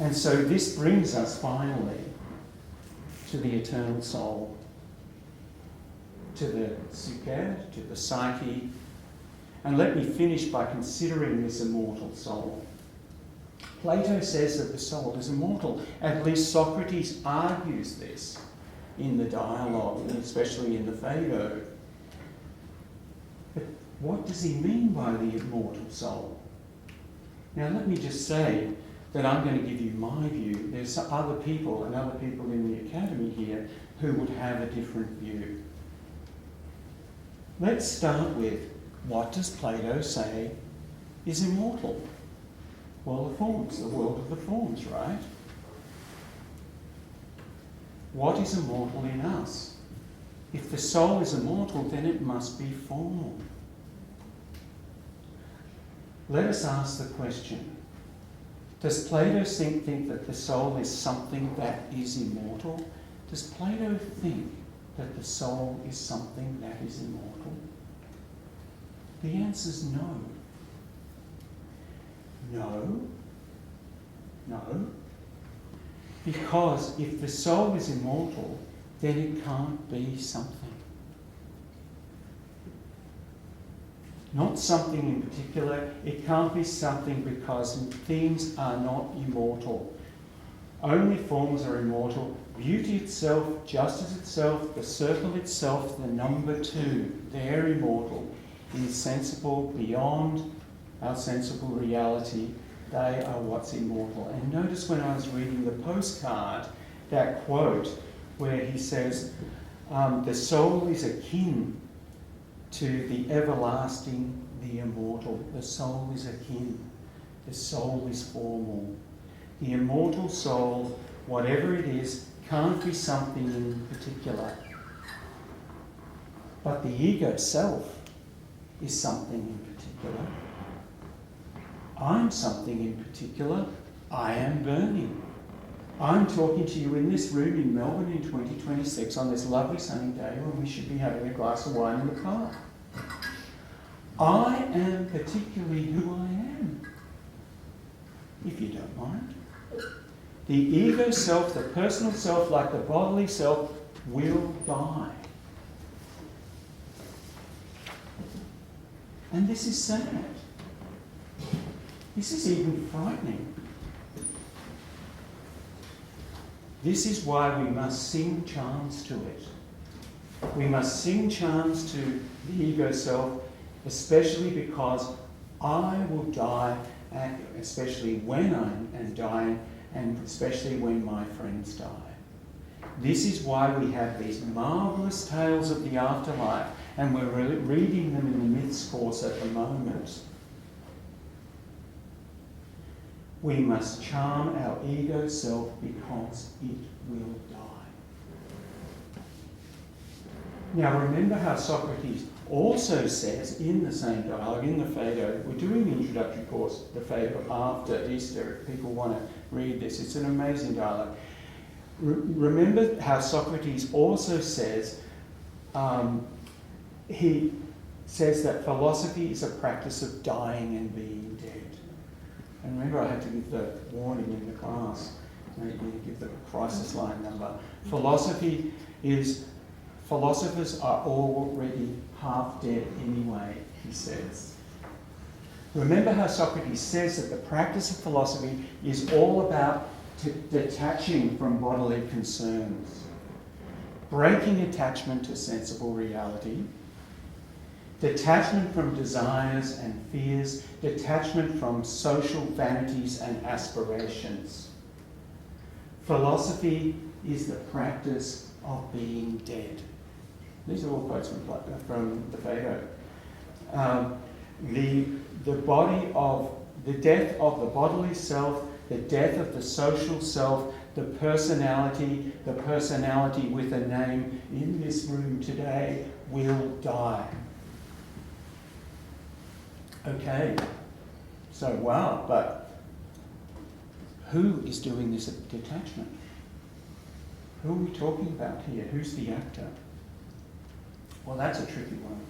And so this brings us finally to the eternal soul, to the psyche, to the psyche. And let me finish by considering this immortal soul. Plato says that the soul is immortal. At least Socrates argues this in the dialogue, and especially in the Phaedo. But what does he mean by the immortal soul? Now let me just say that I'm going to give you my view. There's other people and other people in the academy here who would have a different view. Let's start with, what does Plato say is immortal? Well, the forms, the world of the forms, right? What is immortal in us? If the soul is immortal, then it must be formal. Let us ask the question, does Plato think that the soul is something that is immortal? Does Plato think that the soul is something that is immortal? The answer is no. No. Because if the soul is immortal, then it can't be something. Not something in particular. It can't be something because things are not immortal. Only forms are immortal. Beauty itself, justice itself, the circle itself, the number 2, they're immortal, insensible beyond our sensible reality. They are what's immortal. And notice when I was reading the postcard, that quote where he says, the soul is akin to the everlasting, the immortal. The soul is akin. The soul is formal. The immortal soul, whatever it is, can't be something in particular. But the ego self is something in particular. I'm something in particular. I am burning. I'm talking to you in this room in Melbourne in 2026 on this lovely sunny day when we should be having a glass of wine in the car. I am particularly who I am, if you don't mind. The ego self, the personal self, like the bodily self, will die. And this is sad. This is even frightening. This is why we must sing charms to it. We must sing charms to the ego self, especially because I will die, and especially when I am dying, and especially when my friends die. This is why we have these marvellous tales of the afterlife, and we're reading them in the myths course at the moment. We must charm our ego self because it will die. Now remember how Socrates also says in the same dialogue, in the Phaedo, we're doing the introductory course, the Phaedo, after Easter, if people want to read this. It's an amazing dialogue. Remember how Socrates also says, he says that philosophy is a practice of dying and being dead. And remember, I had to give the warning in the class, maybe give the crisis line number. Philosophers are already half dead anyway, he says. Remember how Socrates says that the practice of philosophy is all about detaching from bodily concerns, breaking attachment to sensible reality, detachment from desires and fears, detachment from social vanities and aspirations. Philosophy is the practice of being dead. These are all quotes from the Phaedo. The death of the bodily self, the death of the social self, the personality with a name in this room today will die. Okay, so wow, but who is doing this detachment? Who are we talking about here? Who's the actor? Well, that's a tricky one.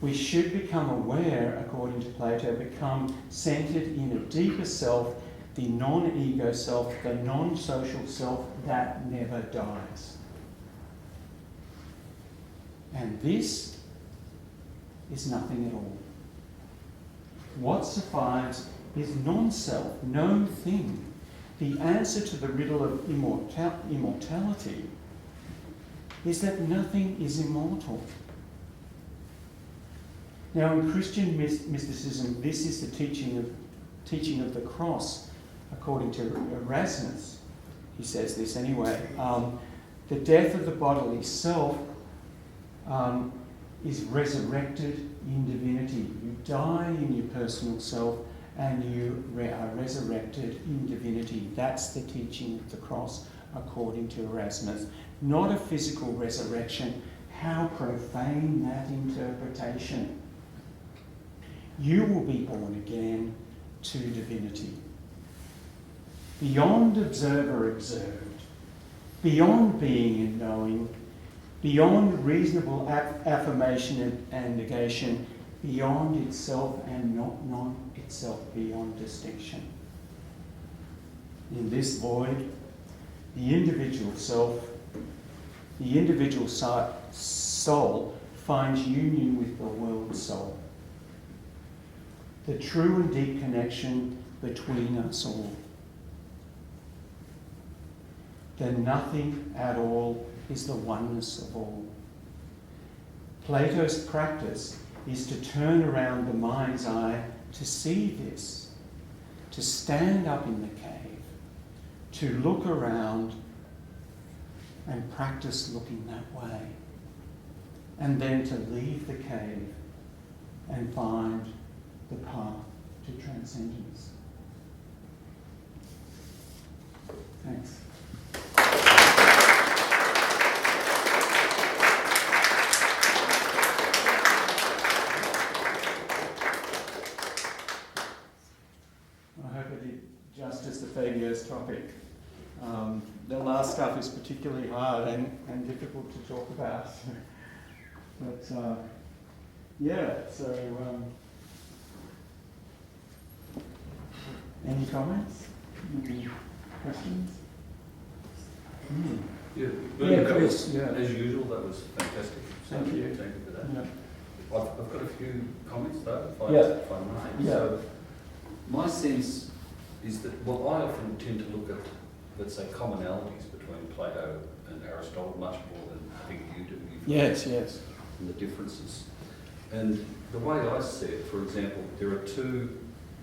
We should become aware, according to Plato, become centered in a deeper self, the non-ego self, the non-social self that never dies. And this is nothing at all. What survives is non-self, no thing. The answer to the riddle of immortality is that nothing is immortal. Now, in Christian mysticism, this is the teaching of the cross, according to Erasmus. He says this anyway. The death of the bodily self is resurrected in divinity. You die in your personal self and you are resurrected in divinity. That's the teaching of the cross according to Erasmus. Not a physical resurrection. How profane that interpretation. You will be born again to divinity. Beyond observer observed, beyond being and knowing, beyond reasonable affirmation and negation, beyond itself and not non-itself, beyond distinction. In this void, the individual self, the individual soul finds union with the world soul. The true and deep connection between us all. The nothing at all is the oneness of all. Plato's practice is to turn around the mind's eye to see this, to stand up in the cave, to look around and practice looking that way, and then to leave the cave and find the path to transcendence. Thanks. I hope I did justice to Fabio's topic. The last stuff is particularly hard and difficult to talk about. But any comments? Any questions? Yeah, Chris. Yeah. As usual, that was fantastic. Thank you. Thank you for that. Yeah. I've got a few comments though, if I may. Yeah. So, my sense is that, well, I often tend to look at, let's say, commonalities between Plato and Aristotle much more than I think you do. Yes. And the differences. And the way I see it, for example, there are two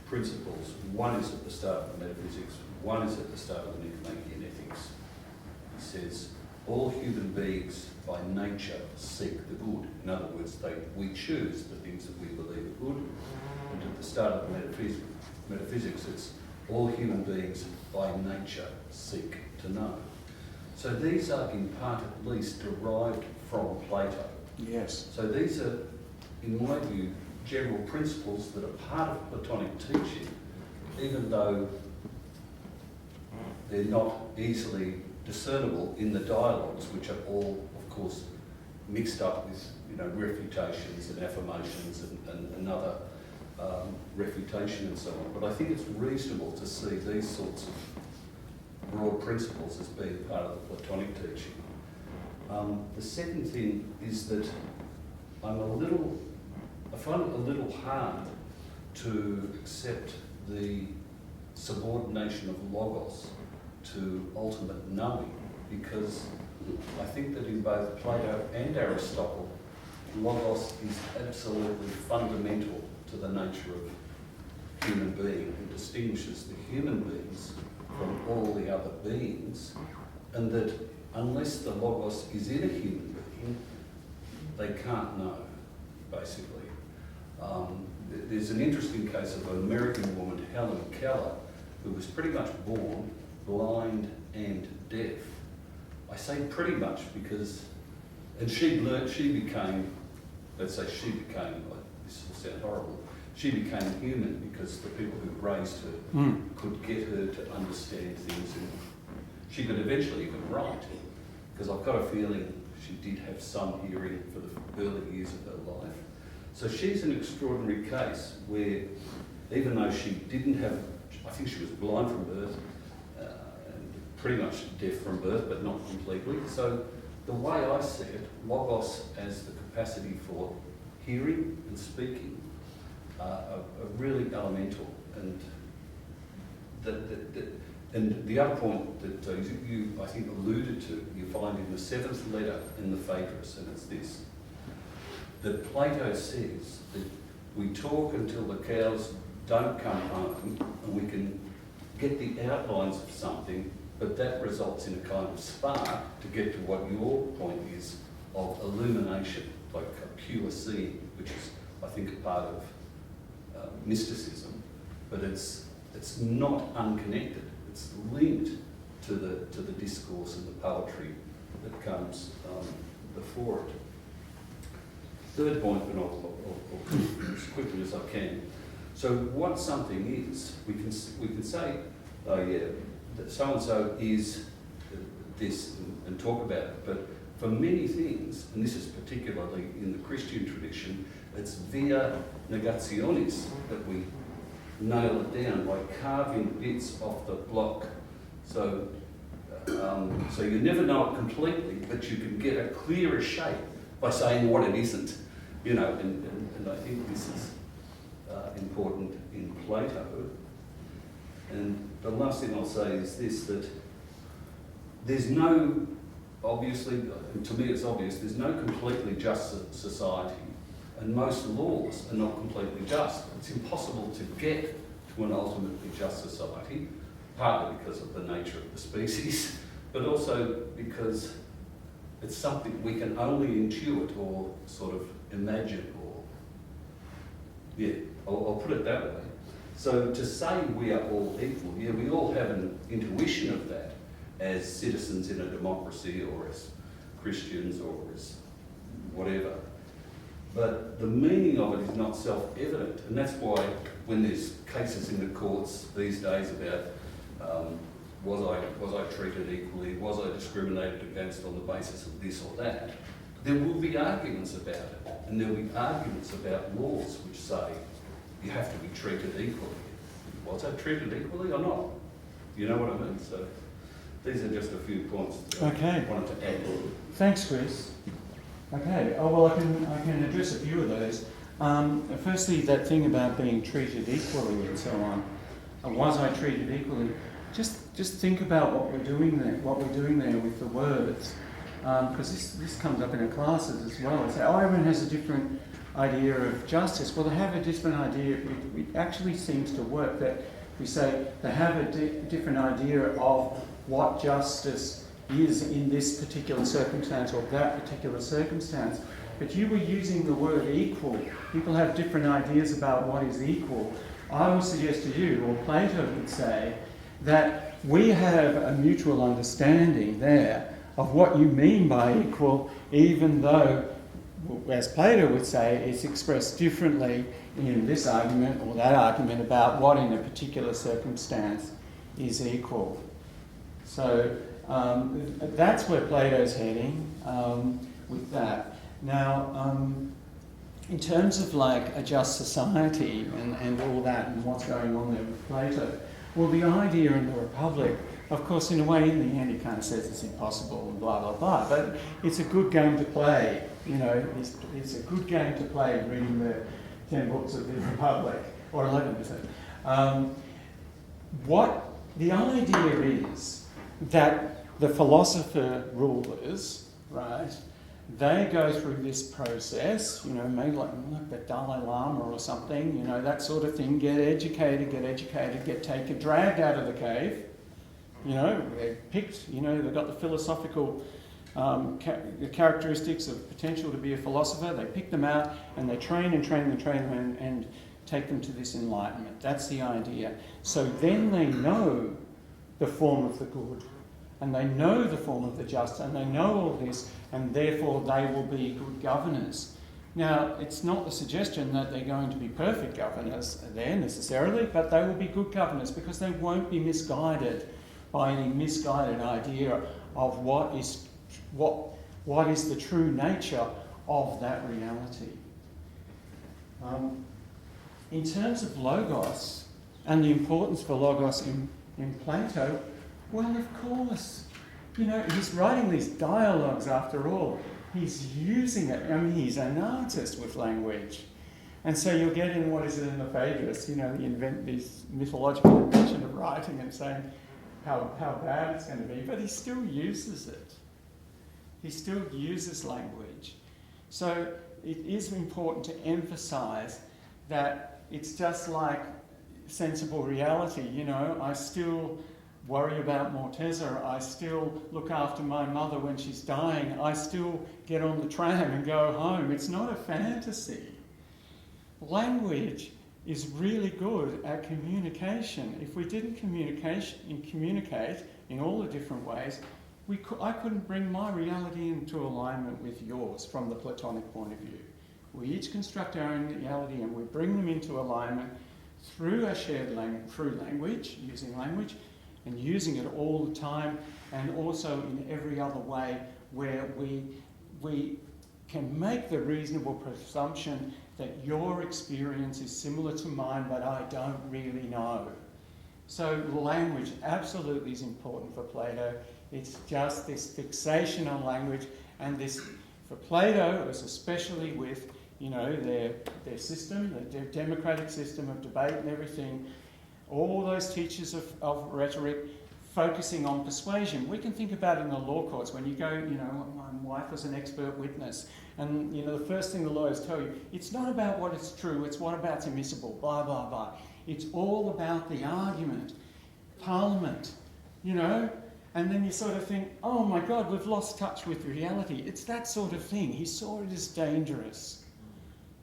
principles. One is at the start of the metaphysics, one is at the start of the Nicomachean ethics. He says, all human beings by nature seek the good. In other words, we choose the things that we believe are good. And at the start of the metaphysics, it's all human beings by nature seek to know. So these are in part at least derived from Plato. Yes. So these are, in my view, general principles that are part of Platonic teaching, even though they're not easily discernible in the dialogues, which are all, of course, mixed up with, refutations and affirmations and another refutation and so on. But I think it's reasonable to see these sorts of broad principles as being part of the Platonic teaching. The second thing is that I find it a little hard to accept the subordination of logos to ultimate knowing, because I think that in both Plato and Aristotle, logos is absolutely fundamental to the nature of human being and distinguishes the human beings from all the other beings, and that unless the logos is in a human being, they can't know, basically. There's an interesting case of an American woman, Helen Keller, who was pretty much born blind and deaf. I say pretty much because, and she became, this will sound horrible, she became human because the people who raised her could get her to understand things, and she could eventually even write, because I've got a feeling she did have some hearing for the early years of her life. So she's an extraordinary case where, even though she didn't have, I think she was blind from birth, and pretty much deaf from birth, but not completely. So the way I see it, logos as the capacity for hearing and speaking are really elemental. And the other point that you, I think, alluded to, you find in the 7th letter in the Phaedrus, and it's this, that Plato says that we talk until the cows don't come home and we can get the outlines of something, but that results in a kind of spark to get to what your point is of illumination illumination, like a pure seeing, which is, I think, a part of mysticism, but it's not unconnected. It's linked to the discourse and the poetry that comes before it. Third point, but I'll as quickly as I can. So what something is, we can say, oh yeah, that so and so is this, and talk about it. But for many things, and this is particularly in the Christian tradition, it's via negationis that we nail it down by carving bits off the block. So you never know it completely, but you can get a clearer shape by saying what it isn't. You know, and I think this is important in Plato. And the last thing I'll say is this, that there's no, obviously, and to me it's obvious, there's no completely just society, and most laws are not completely just. It's impossible to get to an ultimately just society, partly because of the nature of the species, but also because it's something we can only intuit or sort of imagine, or, yeah, I'll put it that way. So to say we are all equal, yeah, we all have an intuition of that as citizens in a democracy, or as Christians, or as whatever. But the meaning of it is not self-evident, and that's why when there's cases in the courts these days about was I treated equally, was I discriminated against on the basis of this or that, there will be arguments about it, and there will be arguments about laws which say you have to be treated equally. Was I treated equally or not? You know what I mean? So these are just a few points that I wanted to add. Thanks, Chris. Okay. Oh well, I can address a few of those. Firstly, that thing about being treated equally and so on. Was I treated equally? Just think about what we're doing there. What we're doing there with the words, because this comes up in our classes as well. Say, oh, everyone has a different idea of justice. Well, they have a different idea. It actually seems to work that we say they have a different idea of what justice is in this particular circumstance or that particular circumstance. But you were using the word equal. People have different ideas about what is equal. I would suggest to you, or Plato would say, that we have a mutual understanding there of what you mean by equal, even though, as Plato would say, it's expressed differently in this argument or that argument about what in a particular circumstance is equal. So that's where Plato's heading with that. Now, in terms of like a just society and all that and what's going on there with Plato, well, the idea in the Republic, of course, in a way, in the end, he kind of says it's impossible and blah, blah, blah, but it's a good game to play. You know, it's a good game to play reading the 10 books of the Republic, or 11%. What the idea is that the philosopher rulers, right, they go through this process, you know, maybe like the Dalai Lama or something, you know, that sort of thing, get educated, get taken, dragged out of the cave, you know, they're picked, you know, they've got the philosophical characteristics of potential to be a philosopher, they pick them out and they train them and take them to this enlightenment. That's the idea. So then they know the form of the good, and they know the form of the just, and they know all this, and therefore they will be good governors. Now, it's not the suggestion that they're going to be perfect governors there necessarily, but they will be good governors because they won't be misguided by any misguided idea of what is the true nature of that reality. In terms of logos and the importance for logos in Plato, well, of course, you know, he's writing these dialogues after all. He's using it. I mean, he's an artist with language. And so you'll get in, what is it in the Phaedrus, you know, this mythological invention of writing and saying how bad it's going to be, but he still uses it. He still uses language. So it is important to emphasise that it's just like sensible reality, you know, I still worry about Morteza. I still look after my mother when she's dying. I still get on the tram and go home. It's not a fantasy. Language is really good at communication. If we didn't communicate in all the different ways, I couldn't bring my reality into alignment with yours from the Platonic point of view. We each construct our own reality and we bring them into alignment through our shared language, through language, using language, and using it all the time, and also in every other way where we can make the reasonable presumption that your experience is similar to mine, but I don't really know. So language absolutely is important for Plato. It's just this fixation on language, and this, for Plato, it was especially with, you know, their system, their democratic system of debate and everything, all those teachers of rhetoric focusing on persuasion. We can think about it in the law courts when you go, you know, my wife was an expert witness, and, you know, the first thing the lawyers tell you, it's not about what is true, it's what about's admissible, blah, blah, blah. It's all about the argument. Parliament, you know, and then you sort of think, oh my God, we've lost touch with reality. It's that sort of thing. He saw it as dangerous.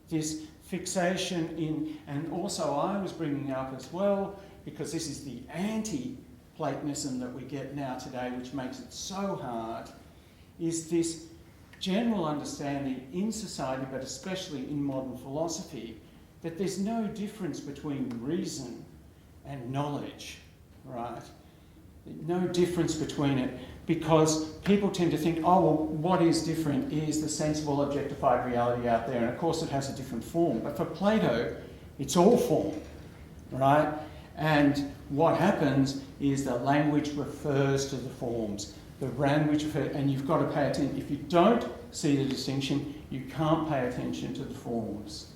This fixation in, and also I was bringing up as well, because this is the anti-Platonism that we get now today, which makes it so hard, is this general understanding in society, but especially in modern philosophy, that there's no difference between reason and knowledge, right? No difference between it, because people tend to think, oh, well, what is different is the sensible objectified reality out there, and of course it has a different form. But for Plato, it's all form, right? And what happens is that language refers to the forms. The language, and you've got to pay attention. If you don't see the distinction, you can't pay attention to the forms.